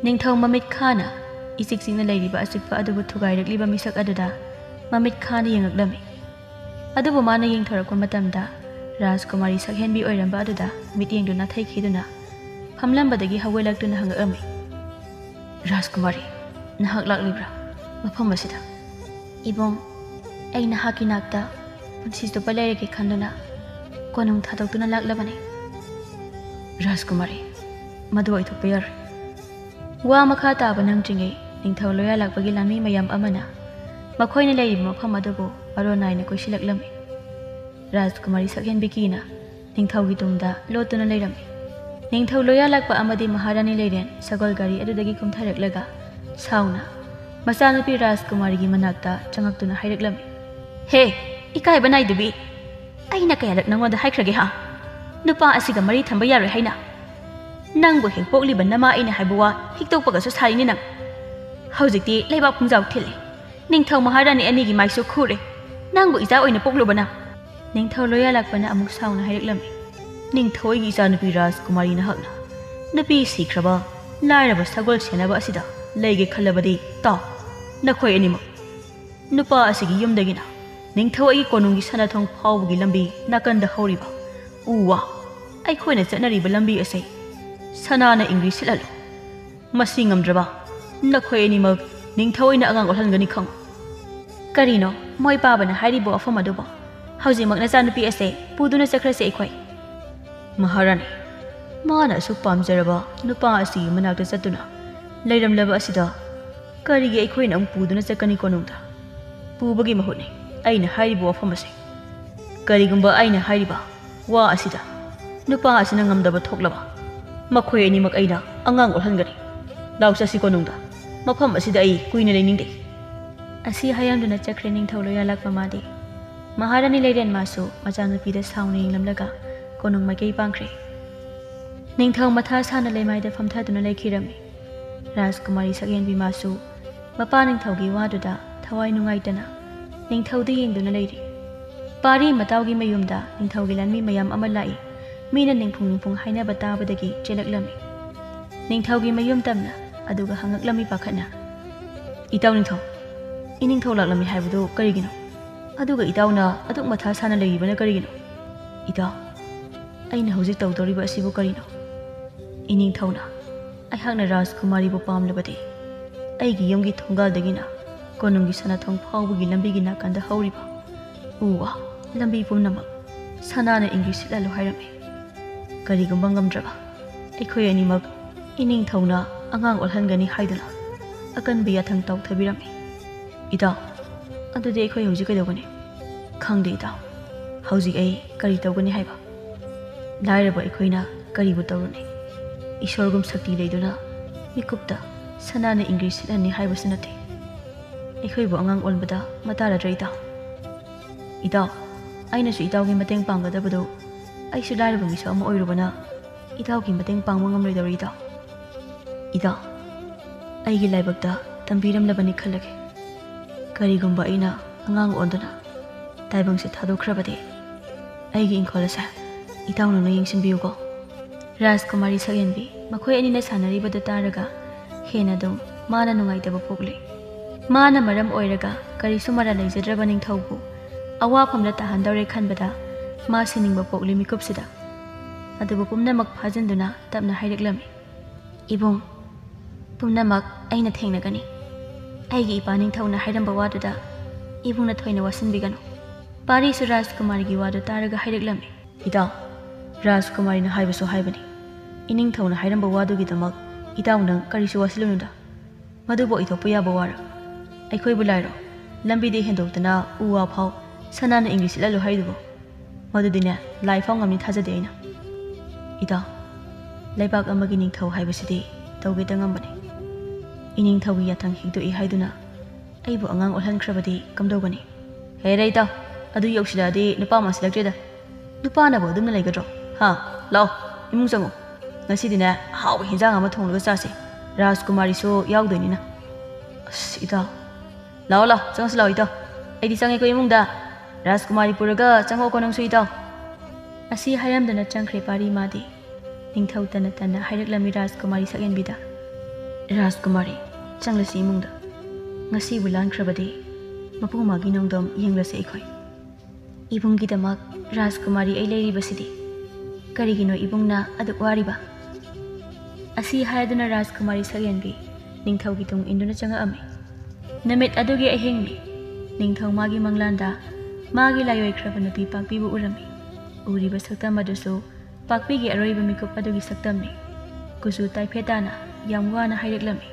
Ningthau mamit khana isiksingna leiriba asukpa adubu thugairakliba misak aduda mamit khana yengaklami adubu mana yengthorakwa matamda Rajkumari Sakyenbi oiramba aduda mityengduna thaikhiduna phamlambadagi hawelaktuna hangakami Rajkumari nahak laklibra mafam asida Ibong ai nahaki nakta punsisto palairage khanduna konung thadokduna laklabani Rajkumari madu aithokpa yar wa makha taba nangtringai Ningthau loya lakpagi lami mayam amana makhoina leiriba mafam adubu aronaina koisilaklami Rajkumari Sakyenbi kina Ningthau gi tungda lotuna leirami Ningthau loya lakpa amadi maharani leiren sagol gari adudagi kumtharaklaga sauna machanupi Rajkumari gi manakta changaktuna hairaklami He ikaiba naidubi aina kayarak nangoda haikrage ha nupa asiga mari thamba yaroi haina nangbo hek pokliba nama aina haibuwa hiktokpagasu sarini nang haujikti leiba phungjaw thile Ningthau maharani anigi maisu khure nangbo ija oina poklubana ꯅꯤꯡꯊꯧ ꯂꯣꯌꯥꯂꯛꯄꯅ ꯑꯃꯨꯛ ꯁꯥꯎꯅ ꯍꯥꯏꯔꯛꯂꯝꯃꯤ꯫ ꯅꯤꯡꯊꯧꯒꯤ ꯏꯆꯥꯅꯨꯄꯤ ꯔꯥꯖꯀꯨꯃꯥꯔꯤ ꯅꯍꯥꯛꯅ ꯅꯨꯄꯤ ꯁꯤꯈ꯭ꯔꯕ ꯂꯥꯏꯔꯕ ꯁꯒꯣꯜ ꯁꯦꯟꯅꯕ ꯑꯁꯤꯗ ꯂꯩꯒꯦ ꯈꯜꯂꯕꯗꯤ ꯇꯥꯎ, ꯅꯈꯣꯏ ꯑꯅꯤꯃꯛ ꯅꯨꯄꯥ ꯑꯁꯤꯒꯤ ꯌꯨꯝꯗꯒꯤꯅ ꯅꯤꯡꯊꯧ ꯑꯩꯒꯤ ꯀꯣꯅꯨꯡꯒꯤ ꯁꯅꯥꯊꯣꯡ ꯐꯥꯎꯕꯒꯤ ꯂꯝꯕꯤ ꯅꯥꯀꯟꯗ ꯍꯧꯔꯤꯕ ꯎ ꯋꯥ ꯑꯩꯈꯣꯏꯅ ꯆꯠꯅꯔꯤꯕ ꯂꯝꯕꯤ ꯑꯁꯤ ꯁꯅꯥꯅ ꯏꯪꯒ꯭ꯔꯤ ꯁꯤꯠꯍꯜꯂꯨ꯫ ꯃꯁꯤ ꯉꯝꯗ꯭ꯔꯕ ꯅꯈꯣꯏ ꯑꯅꯤꯃꯛ ꯅꯤꯡꯊꯧꯅ ꯑꯉꯥꯡ ꯑꯣꯜꯍꯟꯒꯅꯤ ꯈꯪꯉꯨ꯫ ꯀꯔꯤꯅꯣ ꯃꯣꯏ ꯄꯥꯕꯅ ꯍꯥꯏꯔꯤꯕ ꯋꯥꯐꯝ ꯑꯗꯨꯕꯨ? ꯍꯧꯖꯤꯛꯃꯛ ꯅꯆꯥꯅꯨꯄꯤ ꯑꯁꯦ ꯄꯨꯗꯨꯅ ꯆꯠꯈ꯭ꯔꯁꯦ ꯑꯩꯈꯣꯏ꯫ ꯃꯍꯥꯔꯥꯅꯤ, ꯃꯥꯅ ꯑꯁꯨꯛ ꯄꯥꯝꯖꯔꯕ ꯅꯨꯄꯥ ꯑꯁꯤꯒꯤ ꯃꯅꯥꯛꯇ ꯆꯠꯇꯨꯅ ꯂꯩꯔꯝꯂꯕ ꯑꯁꯤꯗ ꯀꯔꯤꯒꯤ ꯑꯩꯈꯣꯏꯅ ꯑꯃꯨꯛ ꯄꯨꯗꯨꯅ ꯆꯠꯀꯅꯤ ꯀꯣꯅꯨꯡꯗ? ꯄꯨꯕꯒꯤ ꯃꯍꯨꯠꯅꯤ ꯑꯩꯅ ꯍꯥꯏꯔꯤꯕ ꯋꯥꯐꯝ ꯑꯁꯤ꯫ ꯀꯔꯤꯒꯨꯝꯕ ꯑꯩꯅ ꯍꯥꯏꯔꯤꯕ ꯋꯥ ꯑꯁꯤꯗ ꯅꯨꯄꯥ ꯑꯁꯤꯅ ꯉꯝꯗꯕ ꯊꯣꯛꯂꯕ ꯃꯈꯣꯏ ꯑꯅꯤꯃꯛ ꯑꯩꯅ ꯑꯉꯥꯡ ꯑꯣꯜꯍꯟꯒꯅꯤ꯫ ꯂꯥꯎ ꯆꯠꯁꯤ ꯀꯣꯅꯨꯡꯗ, ꯃꯐꯝ ꯑꯁꯤꯗ ꯑꯩ ꯀꯨꯏꯅ ꯂꯩꯅꯤꯡꯗꯦ꯫ ꯑꯁꯤ ꯍꯥꯏꯔꯝꯗꯨꯅ ꯆꯠꯈ꯭ꯔꯦ ꯅꯤꯡꯊꯧ ꯂꯣꯌꯥꯂꯛꯄ ꯃꯥꯗꯤ꯫ ꯃꯍꯥꯔꯥꯅꯤ ꯂꯩꯔꯦꯟ ꯃꯥꯁꯨ ꯃꯆꯥꯅꯨꯄꯤꯗ ꯁꯥꯎꯅ ꯌꯦꯡꯂꯝꯂꯒ ꯀꯣꯅꯨꯡ ꯃꯥꯏꯀꯩ ꯄꯥꯡꯈ꯭ꯔꯦ꯫ ꯅꯤꯡꯊꯧ ꯃꯊꯥ ꯁꯥꯅ ꯂꯩꯃꯥꯏꯗ ꯐꯝꯊꯗꯨꯅ ꯂꯩꯈꯤꯔꯝꯃꯤ꯫ ꯔꯥꯖꯀꯨꯃꯥꯔꯤ ꯁꯛꯌꯦꯟꯕꯤ ꯃꯥꯁꯨ ꯃꯄꯥ ꯅꯤꯡꯊꯧꯒꯤ ꯋꯥꯗꯨꯗ ꯊꯋꯥꯏ ꯅꯨꯡꯉꯥꯏꯇꯅ ꯅꯤꯡꯊꯧꯗ ꯌꯦꯡꯗꯨꯅ ꯂꯩꯔꯤ꯫ ꯄꯥꯔꯤ ꯃꯇꯥꯎꯒꯤ ꯃꯌꯨꯝꯗ ꯅꯤꯡꯊꯧꯒꯤ ꯂꯥꯟꯃꯤ ꯃꯌꯥꯝ ꯑꯃ ꯂꯥꯛꯏ꯫ ꯃꯤꯅ ꯅꯤꯡꯐꯨꯡ ꯍꯥꯏꯅꯕ ꯇꯥꯕꯗꯒꯤ ꯆꯦꯜꯂꯛꯂꯝꯃꯤ꯫ ꯅꯤꯡꯊꯧꯒꯤ ꯃꯌꯨꯝ ꯇꯝꯅ ꯑꯗꯨꯒ ꯍꯪꯉꯛꯂꯝꯃꯤ ꯄꯥꯈꯠꯅ, ꯏꯇꯥꯎ ꯅꯤꯡꯊꯧ, ꯏꯅꯤꯡꯊꯧ ꯂꯥꯛꯂꯝꯃꯤ ꯍꯥꯏꯕꯗꯨ ꯀꯔꯤꯒꯤꯅꯣ? ꯑꯗꯨꯒ ꯏꯇꯥꯎꯅ ꯑꯗꯨꯛ ꯃꯊꯥ ꯁꯥꯅ ꯂꯩꯔꯤꯕꯅ ꯀꯔꯤꯒꯤꯅꯣ? ꯏꯇꯥꯎ, ꯑꯩꯅ ꯍꯧꯖꯤꯛ ꯇꯧꯗꯧꯔꯤꯕ ꯑꯁꯤꯕꯨ ꯀꯔꯤꯅꯣ? ꯏꯅꯤꯡꯊꯧꯅ ꯑꯩꯍꯥꯛꯅ ꯔꯥꯖꯀꯨꯃꯥꯔꯤꯕꯨ ꯄꯥꯝꯂꯕꯗꯤ ꯑꯩꯒꯤ ꯌꯨꯝꯒꯤ ꯊꯣꯡꯒꯥꯜꯗꯒꯤꯅ ꯀꯣꯅꯨꯡꯒꯤ ꯁꯅꯥꯊꯣꯡ ꯐꯥꯎꯕꯒꯤ ꯂꯝꯕꯤꯒꯤ ꯅꯥꯀꯟꯗ ꯍꯧꯔꯤꯕ ꯎ ꯋꯥ ꯂꯝꯕꯤ ꯄꯨꯝꯅꯃꯛ ꯁꯅꯥꯅ ꯏꯪꯒ꯭ꯔꯤ ꯁꯤꯠꯍꯜꯂꯨ ꯍꯥꯏꯔꯝꯃꯤ꯫ ꯀꯔꯤꯒꯨꯝꯕ ꯉꯝꯗ꯭ꯔꯕ ꯑꯩꯈꯣꯏ ꯑꯅꯤꯃꯛ ꯏꯅꯤꯡꯊꯧꯅ ꯑꯉꯥꯡ ꯑꯣꯜꯍꯟꯒꯅꯤ ꯍꯥꯏꯗꯨꯅ ꯑꯀꯟꯕ ꯌꯥꯊꯪ ꯇꯧꯊꯕꯤꯔꯝꯃꯤ꯫ ꯏꯇꯥꯎ, ꯑꯗꯨꯗꯤ ꯑꯩꯈꯣꯏ ꯍꯧꯖꯤꯛ ꯀꯩꯗꯧꯒꯅꯤ? ꯈꯪꯗꯦ ꯏꯇꯥꯎ, ꯍꯧꯖꯤꯛ ꯑꯩ ꯀꯔꯤ ꯇꯧꯒꯅꯤ ꯍꯥꯏꯕ? ꯂꯥꯏꯔꯕ ꯑꯩꯈꯣꯏꯅ ꯀꯔꯤꯕꯨ ꯇꯧꯔꯨꯅꯤ? ꯏꯁꯣꯔꯒꯨꯝ ꯁꯛꯇꯤ ꯂꯩꯗꯨꯅ ꯃꯤꯀꯨꯞꯇ ꯁꯅꯥꯅ ꯏꯪꯒ꯭ꯔꯤ ꯁꯤꯠꯍꯟꯅꯤ ꯍꯥꯏꯕꯁꯨ ꯅꯠꯇꯦ꯫ ꯑꯩꯈꯣꯏꯕꯨ ꯑꯉꯥꯡ ꯑꯣꯟꯕꯗ ꯃꯇꯥꯔꯗ꯭ꯔ ꯏꯇꯥꯎ? ꯏꯇꯥꯎ, ꯑꯩꯅꯁꯨ ꯏꯇꯥꯎꯒꯤ ꯃꯇꯦꯡ ꯄꯥꯡꯒꯗꯕꯗꯨ ꯑꯩꯁꯨ ꯂꯥꯏꯔꯕ ꯃꯤꯁꯛ ꯑꯃ ꯑꯣꯏꯔꯨꯕꯅ ꯏꯇꯥꯎꯒꯤ ꯃꯇꯦꯡ ꯄꯥꯡꯕ ꯉꯝꯂꯣꯏꯗꯧꯔꯤ ꯏꯇꯥꯎ꯫ ꯏꯇꯥꯎ, ꯑꯩꯒꯤ ꯂꯥꯏꯕꯛꯇ ꯇꯝꯕꯤꯔꯝꯂꯕꯅꯤ ꯈꯜꯂꯒꯦ꯫ ꯀꯔꯤꯒꯨꯝꯕ ꯑꯩꯅ ꯑꯉꯥꯡ ꯑꯣꯟꯗꯨꯅ ꯇꯥꯏꯕꯪꯁꯦ ꯊꯥꯗꯣꯛꯈ꯭ꯔꯕꯗꯤ ꯑꯩꯒꯤ ꯏꯪꯈꯣꯜ ꯑꯁꯦ ꯏꯇꯥꯎꯅ ꯌꯦꯡꯁꯤꯟꯕꯤꯌꯨꯀꯣ꯫ ꯔꯥꯖꯀꯨꯃꯥꯔꯤ ꯁꯛꯌꯦꯟꯕꯤ ꯃꯈꯣꯏ ꯑꯅꯤꯅ ꯁꯥꯟꯅꯔꯤꯕꯗꯨ ꯇꯥꯔꯒ ꯍꯦꯟꯅ ꯑꯗꯨꯝ ꯃꯥꯅ ꯅꯨꯡꯉꯥꯏꯇꯕ ꯄꯣꯛꯂꯤ꯫ ꯃꯥꯅ ꯃꯔꯝ ꯑꯣꯏꯔꯒ ꯀꯔꯤꯁꯨ ꯃꯔꯥ ꯂꯩꯖꯗ꯭ꯔꯕ ꯅꯤꯡꯊꯧꯕꯨ ꯑꯋꯥꯐꯝꯗ ꯇꯥꯍꯟꯗꯧꯔꯦ ꯈꯟꯕꯗ ꯃꯥ ꯁꯤꯅꯤꯡꯕ ꯄꯣꯛꯂꯤ ꯃꯤꯀꯨꯞꯁꯤꯗ꯫ ꯑꯗꯨꯕꯨ ꯄꯨꯝꯅꯃꯛ ꯐꯥꯖꯤꯟꯗꯨꯅ ꯇꯞꯅ ꯍꯥꯏꯔꯛꯂꯝꯃꯤ, ꯏꯕꯨꯡ, ꯄꯨꯝꯅꯃꯛ ꯑꯩꯅ ꯊꯦꯡꯅꯒꯅꯤ꯫ ꯑꯩꯒꯤ ꯏꯄꯥ ꯅꯤꯡꯊꯧꯅ ꯍꯥꯏꯔꯝꯕ ꯋꯥꯗꯨꯗ ꯏꯕꯨꯡꯅ ꯊꯣꯏꯅ ꯋꯥꯁꯤꯟꯕꯤꯒꯅꯨ꯫ ꯄꯥꯔꯤꯁꯨ ꯔꯥꯖꯀꯨꯃꯥꯔꯤꯒꯤ ꯋꯥꯗꯨ ꯇꯥꯔꯒ ꯍꯥꯏꯔꯛꯂꯝꯃꯤ, ꯏꯇꯥꯎ, ꯔꯥꯖꯀꯨꯃꯥꯔꯤꯅ ꯍꯥꯏꯕꯁꯨ ꯍꯥꯏꯕꯅꯤ꯫ ꯏꯅꯤꯡꯊꯧꯅ ꯍꯥꯏꯔꯝꯕ ꯋꯥꯗꯨꯒꯤꯗꯃꯛ ꯏꯇꯥꯎ ꯅꯪ ꯀꯔꯤꯁꯨ ꯋꯥꯁꯤꯜꯂꯨꯅꯨꯗ꯫ ꯃꯗꯨꯕꯨ ꯑꯣꯏꯊꯣꯛꯄ ꯌꯥꯕ ꯋꯥꯔ? ꯑꯩꯈꯣꯏꯕꯨ ꯂꯥꯏꯔꯣ ꯂꯝꯕꯤꯗ ꯍꯦꯟꯗꯣꯛꯇꯅ ꯎ ꯋꯥ ꯐꯥꯎ ꯁꯅꯥꯅ ꯏꯪꯒ꯭ꯔꯤ ꯁꯤꯠꯍꯜꯂꯨ ꯍꯥꯏꯗꯨꯕꯨ? ꯃꯗꯨꯗꯤꯅꯦ ꯂꯥꯏ ꯐꯥꯎ ꯉꯝꯅꯤ ꯊꯥꯖꯗꯦ ꯑꯩꯅ꯫ ꯏꯇꯥꯎ, ꯂꯩꯕꯥꯛ ꯑꯃꯒꯤ ꯅꯤꯡꯊꯧ ꯍꯥꯏꯕꯁꯤꯗꯤ ꯇꯧꯒꯦꯇ ꯉꯝꯕꯅꯤ꯫ ꯏꯅꯤꯡꯊꯧꯒꯤ ꯌꯥꯊꯪ ꯍꯤꯛꯇꯣꯛꯏ ꯍꯥꯏꯗꯨꯅ ꯑꯩꯕꯨ ꯑꯉꯥꯡ ꯑꯣꯜꯍꯟꯈ꯭ꯔꯕꯗꯤ ꯀꯝꯗꯧꯒꯅꯤ? ꯍꯦꯔꯦ ꯏꯇꯥꯎ, ꯑꯗꯨ ꯌꯧꯁꯤꯜꯂꯛꯑꯗꯤ ꯅꯨꯄꯥ ꯃꯥꯟꯁꯤꯜꯂꯛꯇ꯭ꯔꯦꯗ꯫ ꯅꯨꯄꯥꯅꯕꯨ ꯑꯗꯨꯝꯅ ꯂꯩꯒꯗ꯭ꯔꯣ? ꯍꯥ, ꯂꯥꯛꯑꯣ ꯏꯃꯨꯡ ꯆꯪꯉꯣ꯫ ꯉꯁꯤꯗꯤꯅꯦ ꯑꯍꯥꯎꯕ ꯍꯦꯟꯖꯥꯡ ꯑꯃ ꯊꯣꯡꯂꯒ ꯆꯥꯁꯦ꯫ ꯔꯥꯖꯀꯨꯃꯥꯔꯤꯁꯨ ꯌꯥꯎꯗꯣꯏꯅꯤꯅ꯫ ꯑꯁ ꯏꯇꯥꯎ, ꯂꯥꯛꯑꯣ ꯂꯥꯛꯑꯣ ꯆꯪꯉꯁꯤ ꯂꯥꯛꯑꯣ ꯏꯇꯥꯎ꯫ ꯑꯩꯗꯤ ꯆꯪꯉꯦꯀꯣ ꯏꯃꯨꯡꯗ꯫ ꯔꯥꯖꯀꯨꯃꯥꯔꯤ ꯄꯨꯔꯒ ꯆꯪꯉꯛꯑꯣꯀꯣ ꯅꯪꯁꯨ ꯏꯇꯥꯎ꯫ ꯑꯁꯤ ꯍꯥꯏꯔꯝꯗꯨꯅ ꯆꯪꯈ꯭ꯔꯦ ꯄꯥꯔꯤ ꯃꯥꯗꯤ꯫ ꯅꯤꯡꯊꯧ ꯇꯟꯅ ꯇꯟꯅ ꯍꯥꯏꯔꯛꯂꯝꯃꯤ ꯔꯥꯖꯀꯨꯃꯥꯔꯤ ꯁꯛꯌꯦꯟꯕꯤꯗ, ꯔꯥꯖꯀꯨꯃꯥꯔꯤ, ꯆꯪꯂꯁꯤ ꯏꯃꯨꯡꯗ꯫ ꯉꯁꯤꯕꯨ ꯂꯥꯟꯈ꯭ꯔꯕꯗꯤ ꯃꯄꯨꯃꯥꯒꯤ ꯅꯣꯡꯗꯝ ꯌꯦꯡꯂꯁꯤ ꯑꯩꯈꯣꯏ꯫ ꯏꯕꯨꯡꯒꯤꯗꯃꯛ ꯔꯥꯖꯀꯨꯃꯥꯔꯤ ꯑꯩ ꯂꯩꯔꯤꯕꯁꯤꯗꯤ ꯀꯔꯤꯒꯤꯅꯣ ꯏꯕꯨꯡꯅ ꯑꯗꯨꯛ ꯋꯥꯔꯤꯕ? ꯑꯁꯤ ꯍꯥꯏꯗꯨꯅ ꯔꯥꯖꯀꯨꯃꯥꯔꯤ ꯁꯛꯌꯦꯟꯕꯤ ꯅꯤꯡꯊꯧꯒꯤ ꯇꯨꯡ ꯏꯟꯗꯨꯅ ꯆꯪꯉꯛꯑꯝꯃꯤ꯫ ꯅꯨꯃꯤꯠ ꯑꯗꯨꯒꯤ ꯑꯍꯤꯡꯅꯤ꯫ ꯅꯤꯡꯊꯧ ꯃꯥꯒꯤ ꯃꯪꯂꯥꯟꯗ ꯃꯥꯒꯤ ꯂꯥꯏꯑꯣꯏꯈ꯭ꯔꯕ ꯅꯨꯄꯤ ꯄꯥꯛꯄꯤꯕꯨ ꯎꯔꯝꯃꯤ꯫ ꯎꯔꯤꯕ ꯁꯛꯇꯝ ꯑꯗꯨꯁꯨ ꯄꯥꯛꯄꯤꯒꯤ ꯑꯔꯣꯏꯕ ꯃꯤꯀꯨꯞ ꯑꯗꯨꯒꯤ ꯁꯛꯇꯝꯅꯤ꯫ ꯀꯨꯆꯨ ꯇꯥꯏꯐꯦꯠ ꯇꯥꯅ ꯌꯥꯝ ꯋꯥꯅ ꯍꯥꯏꯔꯛꯂꯝꯃꯤ,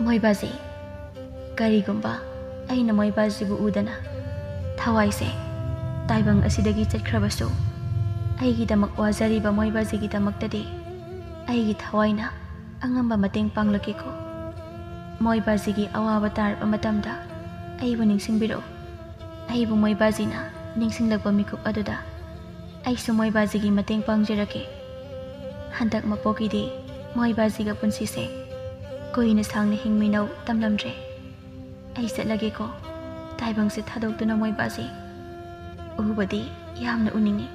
ꯃꯣꯏꯕꯥꯖꯤ, ꯀꯔꯤꯒꯨꯝꯕ ꯑꯩꯅ ꯃꯣꯏꯕꯥꯖꯤꯕꯨ ꯎꯗꯅ ꯊꯋꯥꯏꯁꯦ ꯇꯥꯏꯕꯪ ꯑꯁꯤꯗꯒꯤ ꯆꯠꯈ꯭ꯔꯕꯁꯨ ꯑꯩꯒꯤꯗꯃꯛ ꯋꯥꯖꯔꯤꯕ ꯃꯣꯏꯕꯥꯖꯤꯒꯤꯗꯃꯛꯇꯗꯤ ꯑꯩꯒꯤ ꯊꯋꯥꯏꯅ ꯑꯉꯝꯕ ꯃꯇꯦꯡ ꯄꯥꯡꯂꯛꯀꯦꯀꯣ꯫ ꯃꯣꯏꯕꯥꯖꯤꯒꯤ ꯑꯋꯥꯕ ꯇꯥꯔꯕ ꯃꯇꯝꯗ ꯑꯩꯕꯨ ꯅꯤꯡꯁꯤꯡꯕꯤꯔꯛꯎ꯫ ꯑꯩꯕꯨ ꯃꯣꯏꯕꯥꯖꯤꯅ ꯅꯤꯡꯁꯤꯡꯂꯛꯄ ꯃꯤꯀꯨꯞ ꯑꯗꯨꯗ ꯑꯩꯁꯨ ꯃꯣꯏꯕꯥꯖꯤꯒꯤ ꯃꯇꯦꯡ ꯄꯥꯡꯖꯔꯛꯀꯦ꯫ ꯍꯟꯗꯛ ꯃꯄꯣꯛꯀꯤꯗꯤ ꯃꯣꯏꯕꯥꯖꯤꯒ ꯄꯨꯟꯁꯤꯁꯦ ꯀꯨꯏꯅ ꯁꯥꯡꯅ ꯍꯤꯡꯃꯤꯟꯅꯧ ꯇꯝꯂꯝꯗ꯭ꯔꯦ꯫ ꯑꯩ ꯆꯠꯂꯒꯦꯀꯣ ꯇꯥꯏꯕꯪꯁꯦ ꯊꯥꯗꯣꯛꯇꯨꯅ ꯃꯣꯏꯕꯥꯖꯤ꯫ ꯎꯕꯗꯤ ꯌꯥꯝꯅ ꯎꯅꯤꯡꯉꯤ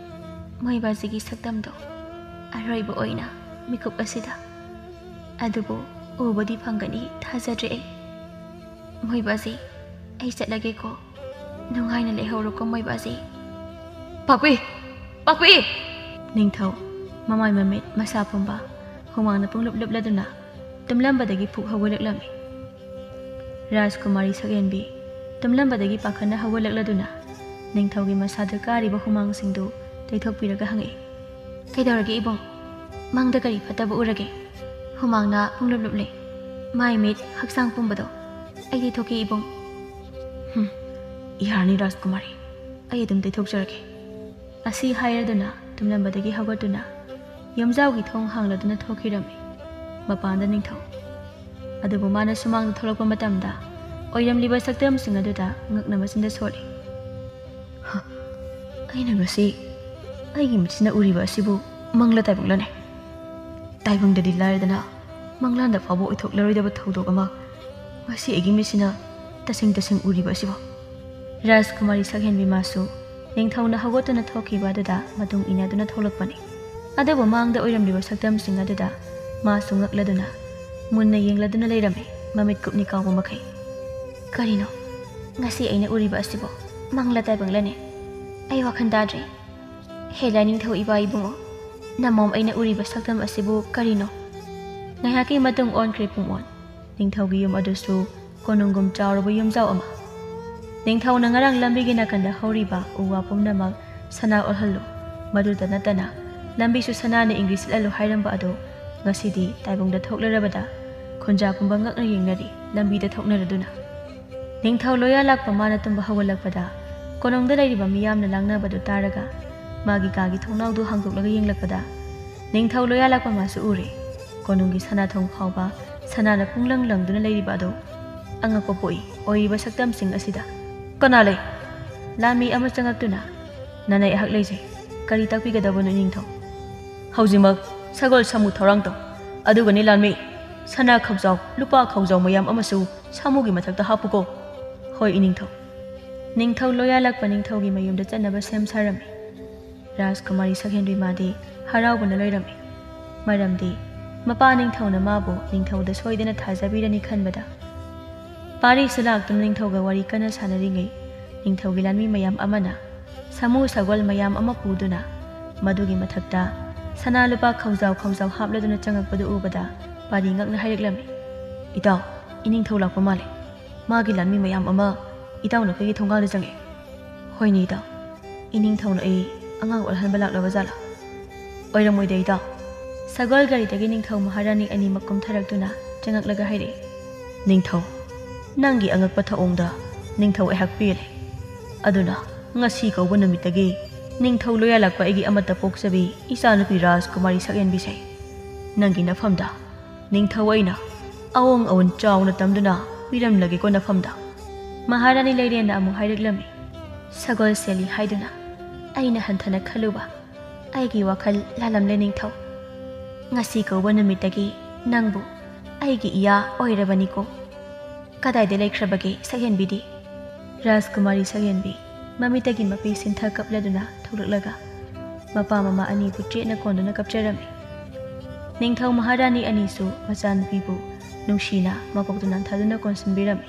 ꯃꯣꯏꯕꯥꯁꯤꯒꯤ ꯁꯛꯇꯝꯗꯣ ꯑꯔꯣꯏꯕ ꯑꯣꯏꯅ ꯃꯤꯀꯨꯞ ꯑꯁꯤꯗ ꯑꯗꯨꯕꯨ ꯎꯕꯗꯤ ꯐꯪꯒꯅꯤ ꯊꯥꯖꯗ꯭ꯔꯦ ꯑꯩ ꯃꯣꯏꯕꯥꯁꯤ ꯑꯩ ꯆꯠꯂꯒꯦꯀꯣ ꯅꯨꯡꯉꯥꯏꯅ ꯂꯩꯍꯧꯔꯣꯀꯣ ꯃꯣꯏꯕꯥꯁꯤ ꯄꯥꯛꯄꯤ ꯄꯥꯛꯄꯤ ꯅꯤꯡꯊꯧ ꯃꯃꯥꯏ ꯃꯃꯤꯠ ꯃꯁꯥ ꯄꯨꯝꯕ ꯍꯨꯃꯥꯡꯅ ꯄꯨꯡꯂꯨꯞ ꯂꯨꯞꯂꯗꯨꯅ ꯇꯨꯝꯂꯝꯕꯗꯒꯤ ꯐꯨꯛ ꯍꯧꯒꯠꯂꯛꯂꯝꯃꯤ ꯔꯥꯖꯀꯨꯃꯥꯔꯤ ꯁꯛꯍꯦꯟꯕꯤ ꯇꯨꯝꯂꯝꯕꯗꯒꯤ ꯄꯥꯈꯠꯅ ꯍꯧꯒꯠꯂꯛꯂꯗꯨꯅ ꯅꯤꯡꯊꯧꯒꯤ ꯃꯁꯥꯗ ꯀꯥꯔꯤꯕ ꯍꯨꯃꯥꯡꯁꯤꯡꯗꯨ ꯇꯩꯊꯣꯛꯄꯤꯔꯒ ꯍꯪꯉꯛꯏ ꯀꯩꯗꯧꯔꯒꯦ ꯏꯕꯨꯡ ꯃꯪꯗ ꯀꯔꯤ ꯐꯠꯇꯕ ꯎꯔꯒꯦ ꯍꯨꯃꯥꯡꯅ ꯄꯨꯡꯂꯨꯞ ꯂꯨꯞꯂꯦ ꯃꯥꯏ ꯃꯤꯠ ꯍꯛꯆꯥꯡ ꯄꯨꯝꯕꯗꯣ ꯑꯩ ꯇꯩꯊꯣꯛꯀꯦ ꯏꯕꯨꯡ ꯌꯥꯔꯅꯤ ꯔꯥꯖꯀꯨꯃꯥꯔꯤ ꯑꯩ ꯑꯗꯨꯝ ꯇꯩꯊꯣꯛꯆꯔꯒꯦ ꯑꯁꯤ ꯍꯥꯏꯔꯗꯨꯅ ꯇꯨꯝꯂꯝꯕꯗꯒꯤ ꯍꯧꯒꯠꯇꯨꯅ ꯌꯨꯝꯖꯥꯎꯒꯤ ꯊꯣꯡ ꯍꯥꯡꯂꯗꯨꯅ ꯊꯣꯛꯈꯤꯔꯝꯃꯤ ꯃꯄꯥꯟꯗ ꯅꯤꯡꯊꯧ ꯑꯗꯨꯕꯨ ꯃꯥꯅ ꯁꯨꯃꯥꯡꯗ ꯊꯣꯛꯂꯛꯄ ꯃꯇꯝꯗ ꯑꯣꯏꯔꯝꯂꯤꯕ ꯁꯛꯇꯝꯁꯤꯡ ꯑꯗꯨꯗ ꯉꯛꯅ ꯃꯆꯤꯟꯗ ꯁꯣꯜꯂꯤ ꯑꯩꯅ ꯉꯁꯤ ꯑꯩꯒꯤ ꯃꯤꯠꯁꯤꯅ ꯎꯔꯤꯕ ꯑꯁꯤꯕꯨ ꯃꯪꯂ ꯇꯥꯏꯕꯪꯂꯅꯦ ꯇꯥꯏꯕꯪꯗꯗꯤ ꯂꯥꯏꯔꯗꯅ ꯃꯪꯂꯥꯟꯗ ꯐꯥꯎꯕ ꯑꯣꯏꯊꯣꯛꯂꯔꯣꯏꯗꯕ ꯊꯧꯗꯣꯛ ꯑꯃ ꯉꯁꯤ ꯑꯩꯒꯤ ꯃꯤꯠꯁꯤꯅ ꯇꯁꯦꯡ ꯎꯔꯤꯕ ꯑꯁꯤꯕꯨ ꯔꯥꯖꯀꯨꯃꯥꯔꯤ ꯁꯛꯍꯦꯟꯕꯤ ꯃꯥꯁꯨ ꯅꯤꯡꯊꯧꯅ ꯍꯧꯒꯠꯇꯨꯅ ꯊꯣꯛꯈꯤꯕ ꯑꯗꯨꯗ ꯃꯇꯨꯡ ꯏꯟꯅꯗꯨꯅ ꯊꯣꯛꯂꯛꯄꯅꯤ ꯑꯗꯨꯕꯨ ꯃꯥꯡꯗ ꯑꯣꯏꯔꯝꯂꯤꯕ ꯁꯛꯇꯝꯁꯤꯡ ꯑꯗꯨꯗ ꯃꯥꯁꯨ ꯉꯛꯂꯗꯨꯅ ꯃꯨꯟꯅ ꯌꯦꯡꯂꯗꯨꯅ ꯂꯩꯔꯝꯃꯤ ꯃꯃꯤꯠ ꯀꯨꯞꯅꯤ ꯀꯥꯎꯕ ꯃꯈꯩ ꯀꯔꯤꯅꯣ ꯉꯁꯤ ꯑꯩꯅ ꯎꯔꯤꯕ ꯑꯁꯤꯕꯨ ꯃꯪꯂ ꯇꯥꯏꯕꯪꯂꯅꯦ ꯑꯩ ꯋꯥꯈꯜ ꯇꯥꯗ꯭ꯔꯦ ꯍꯦꯂꯥ ꯅꯤꯡꯊꯧ ꯏꯕꯥ ꯏꯕꯨꯡꯉꯣ ꯅꯃꯣꯝ ꯑꯩꯅ ꯎꯔꯤꯕ ꯁꯛꯇꯝ ꯑꯁꯤꯕꯨ ꯀꯔꯤꯅꯣ ꯉꯥꯏꯍꯥꯛꯀꯤ ꯃꯇꯨꯡ ꯑꯣꯟꯈ꯭ꯔꯦ ꯄꯨꯡꯑꯣꯟ ꯅꯤꯡꯊꯧꯒꯤ ꯌꯨꯝ ꯑꯗꯨꯁꯨ ꯀꯣꯅꯨꯡꯒꯨꯝ ꯆꯥꯎꯔꯕ ꯌꯨꯝꯖꯥꯎ ꯑꯃ ꯅꯤꯡꯊꯧꯅ ꯉꯔꯥꯡ ꯂꯝꯕꯤꯒꯤ ꯅꯥꯀꯟꯗ ꯍꯧꯔꯤꯕ ꯎ ꯋꯥ ꯄꯨꯝꯅꯃꯛ ꯁꯅꯥ ꯑꯣꯜꯍꯜꯂꯨ ꯃꯗꯨꯗ ꯅꯠꯇꯅ ꯂꯝꯕꯤꯁꯨ ꯁꯅꯥꯅ ꯏꯪꯒ꯭ꯔꯤ ꯁꯤꯠꯍꯜꯂꯨ ꯍꯥꯏꯔꯝꯕ ꯑꯗꯨ ꯉꯁꯤꯗꯤ ꯇꯥꯏꯕꯪꯗ ꯊꯣꯛꯂꯔꯕꯗ ꯈꯨꯟꯖꯥ ꯄꯨꯝꯕ ꯉꯛꯅ ꯌꯦꯡꯅꯔꯤ ꯂꯝꯕꯤꯗ ꯊꯣꯛꯅꯔꯗꯨꯅ ꯅꯤꯡꯊꯧ ꯂꯣꯌꯥ ꯂꯥꯛꯄ ꯃꯥꯅ ꯇꯨꯝꯕ ꯍꯧꯒꯠꯂꯛꯄꯗ ꯀꯣꯅꯨꯡꯗ ꯂꯩꯔꯤꯕ ꯃꯤꯌꯥꯝꯅ ꯂꯥꯡꯅꯕꯗꯨ ꯇꯥꯔꯒ ꯃꯥꯒꯤ ꯀꯥꯒꯤ ꯊꯣꯡꯅꯥꯎꯗꯨ ꯍꯥꯡꯗꯣꯛꯂꯒ ꯌꯦꯡꯂꯛꯄꯗ ꯅꯤꯡꯊꯧ ꯂꯣꯌꯥ ꯂꯥꯛꯄ ꯃꯥꯁꯨ ꯎꯔꯦ ꯀꯣꯅꯨꯡꯒꯤ ꯁꯅꯥꯊꯣꯡ ꯐꯥꯎꯕ ꯁꯅꯥꯅ ꯄꯨꯡꯂꯪ ꯂꯪꯗꯨꯅ ꯂꯩꯔꯤꯕ ꯑꯗꯨ ꯑꯉꯛꯄ ꯄꯣꯛꯏ ꯑꯣꯏꯔꯤꯕ ꯁꯛꯇꯝꯁꯤꯡ ꯑꯁꯤꯗ ꯀꯅꯥ ꯂꯩ ꯂꯥꯟꯃꯤ ꯑꯃ ꯆꯪꯉꯛꯇꯨꯅ ꯅꯅꯩ ꯑꯩꯍꯥꯛ ꯂꯩꯖꯩ ꯀꯔꯤ ꯇꯥꯛꯄꯤꯒꯗꯕꯅꯣ ꯅꯤꯡꯊꯧ ꯍꯧꯖꯤꯛꯃꯛ ꯁꯒꯣꯜ ꯁꯥꯃꯨ ꯊꯧꯔꯥꯡ ꯇꯧ ꯑꯗꯨꯒꯅꯤ ꯂꯥꯟꯃꯤ ꯁꯅꯥ ꯈꯧꯖꯥꯎ ꯂꯨꯄꯥ ꯈꯧꯖꯥꯎ ꯃꯌꯥꯝ ꯑꯃꯁꯨ ꯁꯥꯃꯨꯒꯤ ꯃꯊꯛꯇ ꯍꯥꯞꯄꯨꯀꯣ ꯍꯣꯏ ꯏꯅꯤꯡꯊꯧ ꯅꯤꯡꯊꯧ ꯂꯣꯌꯥ ꯂꯥꯛꯄ ꯅꯤꯡꯊꯧꯒꯤ ꯃꯌꯨꯝꯗ ꯆꯠꯅꯕ ꯁꯦꯝ ꯁꯥꯔꯝꯃꯤ ꯔꯥꯖꯀꯨꯃꯥꯔꯤ ꯁꯛꯍꯦꯟꯕꯤ ꯃꯥꯗꯤ ꯍꯔꯥꯎꯕꯅ ꯂꯣꯏꯔꯝꯃꯤ ꯃꯔꯝꯗꯤ ꯃꯄꯥ ꯅꯤꯡꯊꯧꯅ ꯃꯥꯕꯨ ꯅꯤꯡꯊꯧꯗ ꯁꯣꯏꯗꯅ ꯊꯥꯖꯕꯤꯔꯅꯤ ꯈꯟꯕꯗ ꯄꯥꯔꯤꯁꯨ ꯂꯥꯛꯇꯨꯅ ꯅꯤꯡꯊꯧꯒ ꯋꯥꯔꯤ ꯀꯟꯅ ꯁꯥꯟꯅꯔꯤꯉꯩ ꯅꯤꯡꯊꯧꯒꯤ ꯂꯥꯟꯃꯤ ꯃꯌꯥꯝ ꯑꯃꯅ ꯁꯥꯃꯨ ꯁꯒꯣꯜ ꯃꯌꯥꯝ ꯑꯃ ꯄꯨꯗꯨꯅ ꯃꯗꯨꯒꯤ ꯃꯊꯛꯇ ꯁꯅꯥ ꯂꯨꯄꯥ ꯈꯧꯖꯥꯎ ꯍꯥꯞꯂꯗꯨꯅ ꯆꯪꯉꯛꯄꯗꯨ ꯎꯕꯗ ꯄꯥꯔꯤ ꯉꯛꯅ ꯍꯥꯏꯔꯛꯂꯝꯃꯤ ꯏꯇꯥꯎ ꯏꯅꯤꯡꯊꯧ ꯂꯥꯛꯄ ꯃꯥꯜꯂꯦ ꯃꯥꯒꯤ ꯂꯥꯟꯃꯤ ꯃꯌꯥꯝ ꯑꯃ ꯏꯇꯥꯎꯅ ꯑꯩꯈꯣꯏꯒꯤ ꯊꯣꯡꯒꯥꯜꯗ ꯆꯪꯉꯛꯑꯦ ꯍꯣꯏꯅꯦ ꯏꯇꯥꯎ ꯏꯅꯤꯡꯊꯧꯅ ꯑꯩ ꯑꯉꯥꯡ ꯑꯣꯜꯍꯟꯕ ꯂꯥꯛꯂꯕ ꯖꯥꯠꯂꯥ ꯑꯣꯏꯔꯝꯃꯣꯏꯗ ꯏꯇꯥꯎ ꯁꯒꯣꯜ ꯒꯥꯔꯤꯗꯒꯤ ꯅꯤꯡꯊꯧ ꯃꯍꯥꯔꯥꯅꯤ ꯑꯅꯤꯃꯛ ꯀꯨꯝꯊꯔꯛꯇꯨꯅ ꯆꯪꯉꯛꯂꯒ ꯍꯥꯏꯔꯛꯏ ꯅꯤꯡꯊꯧ ꯅꯪꯒꯤ ꯑꯉꯛꯄ ꯊꯧꯑꯣꯡꯗ ꯅꯤꯡꯊꯧ ꯑꯩꯍꯥꯛ ꯄꯦꯜꯂꯦ ꯑꯗꯨꯅ ꯉꯁꯤ ꯀꯧꯕ ꯅꯨꯃꯤꯠꯇꯒꯤ ꯅꯤꯡꯊꯧ ꯂꯣꯌꯥ ꯂꯥꯛꯄ ꯑꯩꯒꯤ ꯑꯃꯠꯇ ꯄꯣꯛꯆꯕꯤ ꯏꯆꯥꯅꯨꯄꯤ ꯔꯥꯖꯀꯨꯃꯥꯔꯤ ꯁꯛꯍꯦꯟꯕꯤꯁꯦ ꯅꯪꯒꯤ ꯅꯐꯝꯗ ꯅꯤꯡꯊꯧ ꯑꯩꯅ ꯑꯋꯣꯡ ꯑꯋꯣꯟ ꯆꯥꯎꯅ ꯇꯝꯗꯨꯅ ꯄꯤꯔꯝꯂꯒꯦꯀꯣ ꯅꯐꯝꯗ ꯃꯍꯥꯔꯥꯅꯤ ꯂꯩꯔꯦꯟꯅ ꯑꯃꯨꯛ ꯍꯥꯏꯔꯛꯂꯝꯃꯤ ꯁꯒꯣꯜ ꯁꯦꯜꯂꯤ ꯍꯥꯏꯗꯨꯅ ꯑꯩꯅ ꯍꯟꯊꯅ ꯈꯜꯂꯨꯕ ꯑꯩꯒꯤ ꯋꯥꯈꯜ ꯂꯥꯜꯂꯝꯂꯦ ꯅꯤꯡꯊꯧ ꯉꯁꯤ ꯀꯧꯕ ꯅꯨꯃꯤꯠꯇꯒꯤ ꯅꯪꯕꯨ ꯑꯩꯒꯤ ꯏꯌꯥ ꯑꯣꯏꯔꯕꯅꯤꯀꯣ ꯀꯗꯥꯏꯗ ꯂꯩꯈ꯭ꯔꯕꯒꯦ ꯁꯛꯍꯦꯟꯕꯤꯗꯤ ꯔꯥꯖꯀꯨꯃꯥꯔꯤ ꯁꯛꯍꯦꯟꯕꯤ ꯃꯃꯤꯠꯇꯒꯤ ꯃꯄꯤ ꯁꯤꯟꯊ ꯀꯞꯂꯗꯨꯅ ꯊꯣꯛꯂꯛꯂꯒ ꯃꯄꯥ ꯃꯃꯥ ꯑꯅꯤꯕꯨ ꯆꯦꯠꯅ ꯀꯣꯟꯗꯨꯅ ꯀꯞꯆꯔꯝꯃꯤ ꯅꯤꯡꯊꯧ ꯃꯍꯥꯔꯥꯅꯤ ꯑꯅꯤꯁꯨ ꯃꯆꯥꯅꯨꯄꯤꯕꯨ ꯅꯨꯡꯁꯤꯅ ꯃꯀꯣꯛꯇ ꯅꯥꯟꯊꯗꯨꯅ ꯀꯣꯟꯁꯤꯟꯕꯤꯔꯝꯃꯤ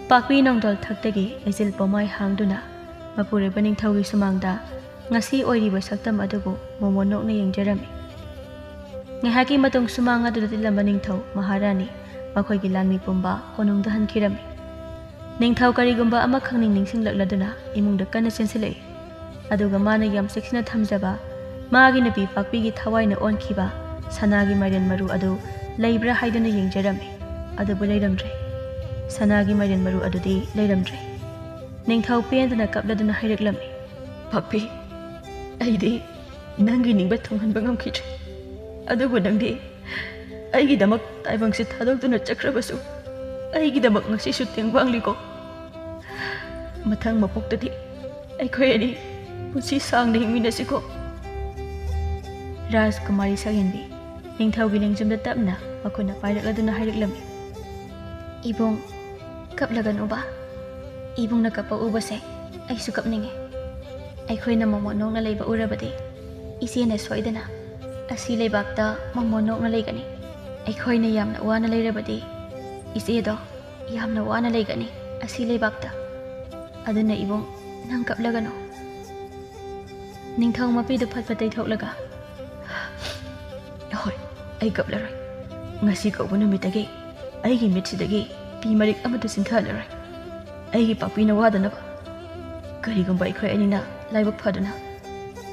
ꯄꯥꯛꯄꯤ ꯅꯣꯡꯗꯣꯜ ꯊꯛꯇꯒꯤ ꯂꯩꯆꯤꯜ ꯄꯧꯃꯥꯏ ꯍꯥꯡꯗꯨꯅ ꯃꯄꯨꯔꯣꯏꯕ ꯅꯤꯡꯊꯧꯒꯤ ꯁꯨꯃꯥꯡꯗ ꯉꯁꯤ ꯑꯣꯏꯔꯤꯕ ꯁꯛꯇꯝ ꯑꯗꯨꯕꯨ ꯃꯣꯃꯣꯟ ꯅꯣꯛꯅ ꯌꯦꯡꯖꯔꯝꯃꯤ ꯉꯥꯏꯍꯥꯛꯀꯤ ꯃꯇꯨꯡ ꯁꯨꯃꯥꯡ ꯑꯗꯨꯗ ꯇꯤꯜꯂꯝꯕ ꯅꯤꯡꯊꯧ ꯃꯍꯥꯔꯥꯅꯤ ꯃꯈꯣꯏꯒꯤ ꯂꯥꯟꯃꯤ ꯄꯨꯝꯕ ꯀꯣꯅꯨꯡꯗ ꯍꯟꯈꯤꯔꯝꯃꯤ ꯅꯤꯡꯊꯧ ꯀꯔꯤꯒꯨꯝꯕ ꯑꯃꯈꯛ ꯅꯤꯡꯁꯤꯡꯂꯛꯂꯗꯨꯅ ꯏꯃꯨꯡꯗ ꯀꯟꯅ ꯆꯦꯟꯁꯤꯜꯂꯛꯏ ꯑꯗꯨꯒ ꯃꯥꯅ ꯌꯥꯝ ꯆꯦꯛꯁꯤꯟꯅ ꯊꯝꯖꯕ ꯃꯥꯒꯤ ꯅꯨꯄꯤ ꯄꯥꯛꯄꯤꯒꯤ ꯊꯋꯥꯏꯅ ꯑꯣꯟꯈꯤꯕ ꯁꯅꯥꯒꯤ ꯃꯥꯏꯔꯦꯟ ꯃꯔꯨ ꯑꯗꯨ ꯂꯩꯕ꯭ꯔꯥ ꯍꯥꯏꯗꯨꯅ ꯌꯦꯡꯖꯔꯝꯃꯤ ꯑꯗꯨꯕꯨ ꯂꯩꯔꯝꯗ꯭ꯔꯦ ꯁꯅꯥꯒꯤ ꯃꯥꯏꯔꯦꯟ ꯃꯔꯨ ꯑꯗꯨꯗꯤ ꯂꯩꯔꯝꯗ꯭ꯔꯦ ꯅꯤꯡꯊꯧ ꯄꯦꯟꯗꯨꯅ ꯀꯞꯂꯗꯨꯅ ꯍꯥꯏꯔꯛꯂꯝꯃꯤ ꯄꯥꯛꯄꯤ ꯑꯩꯗꯤ ꯅꯪꯒꯤ ꯅꯤꯡꯕ ꯊꯨꯡꯍꯟꯕ ꯉꯝꯈꯤꯗ꯭ꯔꯦ ꯑꯗꯨꯕꯨ ꯅꯪꯗꯤ ꯑꯩꯒꯤꯗꯃꯛ ꯇꯥꯏꯕꯪꯁꯤ ꯊꯥꯗꯣꯛꯇꯨꯅ ꯆꯠꯈ꯭ꯔꯕꯁꯨ ꯑꯩꯒꯤꯗꯃꯛ ꯉꯁꯤꯁꯨ ꯇꯦꯡꯕꯥꯡꯂꯤꯀꯣ ꯃꯊꯪ ꯃꯄꯣꯛꯇꯗꯤ ꯑꯩꯈꯣꯏ ꯑꯅꯤ ꯄꯨꯟꯁꯤ ꯁꯥꯡꯅ ꯍꯤꯡꯃꯤꯟꯅꯁꯤꯀꯣ ꯔꯥꯖꯀꯨꯃꯥꯔꯤ ꯁꯛꯍꯦꯟꯕꯤ ꯅꯤꯡꯊꯧꯒꯤ ꯂꯦꯡꯖꯨꯝꯗ ꯇꯞꯅ ꯃꯈꯨꯠꯅ ꯄꯥꯏꯔꯛꯂꯗꯨꯅ ꯍꯥꯏꯔꯛꯂꯝꯃꯤ ꯑꯩꯈꯣꯏꯅ ꯃꯣꯃꯣꯟ ꯅꯣꯛꯅ ꯂꯩꯕ ꯎꯔꯕꯗꯤ ꯏꯆꯦꯅ ꯁꯣꯏꯗꯅ ꯑꯁꯤ ꯂꯩꯕꯥꯛꯇ ꯃꯣꯃꯣꯟ ꯅꯣꯛꯅ ꯂꯩꯒꯅꯤ. ꯑꯩꯈꯣꯏꯅ ꯌꯥꯝꯅ ꯋꯥꯅ ꯂꯩꯔꯕꯗꯤ ꯏꯆꯦꯗꯣ ꯌꯥꯝꯅ ꯋꯥꯅ ꯂꯩꯒꯅꯤ ꯑꯁꯤ ꯂꯩꯕꯥꯛꯇ. ꯑꯗꯨꯅ ꯏꯕꯨꯡ ꯅꯪ ꯀꯞꯂꯒꯅꯨ. ꯅꯤꯡꯊꯧ ꯃꯄꯤꯗꯨ ꯐꯠ ꯐꯠ ꯇꯩꯊꯣꯛꯂꯒ ꯍꯣꯏ, ꯑꯩ ꯀꯞꯂꯔꯣꯏ. ꯉꯁꯤ ꯀꯧꯕ ꯅꯨꯃꯤꯠꯇꯒꯤ ꯑꯩꯒꯤ ꯃꯤꯠꯁꯤꯗꯒꯤ ꯄꯤ ꯃꯔꯤꯛ ꯑꯃꯠꯇ ꯆꯤꯟꯊꯍꯜꯂꯔꯣꯏ. ꯑꯩꯒꯤ ꯄꯥꯛꯄꯤꯅ ꯋꯥꯗꯅꯕ. ꯀꯔꯤꯒꯨꯝꯕ ꯑꯩꯈꯣꯏ ꯑꯅꯤꯅ ꯂꯥꯏꯕꯛ ꯐꯗꯨꯅ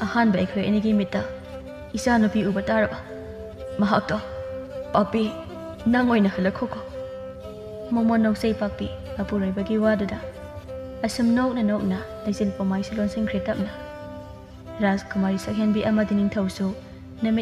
ꯑꯍꯥꯟꯕ ꯑꯩꯈꯣꯏ ꯑꯅꯤꯒꯤ ꯃꯤꯠꯇ ꯏꯆꯥꯅꯨꯄꯤ ꯎꯕ ꯇꯥꯔꯕ ꯃꯍꯥꯛꯇꯣ ꯄꯥꯛꯄꯤ ꯅꯪ ꯑꯣꯏꯅ ꯍꯜꯂꯛꯈꯣꯀꯣ. ꯃꯣꯃꯣꯟ ꯅꯣꯛꯆꯩ ꯄꯥꯛꯄꯤ ꯃꯄꯨꯔꯣꯏꯕꯒꯤ ꯋꯥꯗꯨꯗ. ꯑꯁꯨꯝ ꯅꯣꯛꯅ ꯅꯣꯛꯅ ꯂꯩꯆꯤꯜ ꯄꯣꯃꯥꯏꯁꯨ ꯂꯣꯟꯁꯤꯟꯈ꯭ꯔꯦ ꯇꯞꯅ. ꯔꯥꯖꯀꯨꯃꯥꯔꯤ ꯁꯛꯍꯦꯟꯕꯤ ꯑꯃꯗꯤ ꯅꯤꯡꯊꯧꯁꯨ ꯅꯨꯃꯤꯠ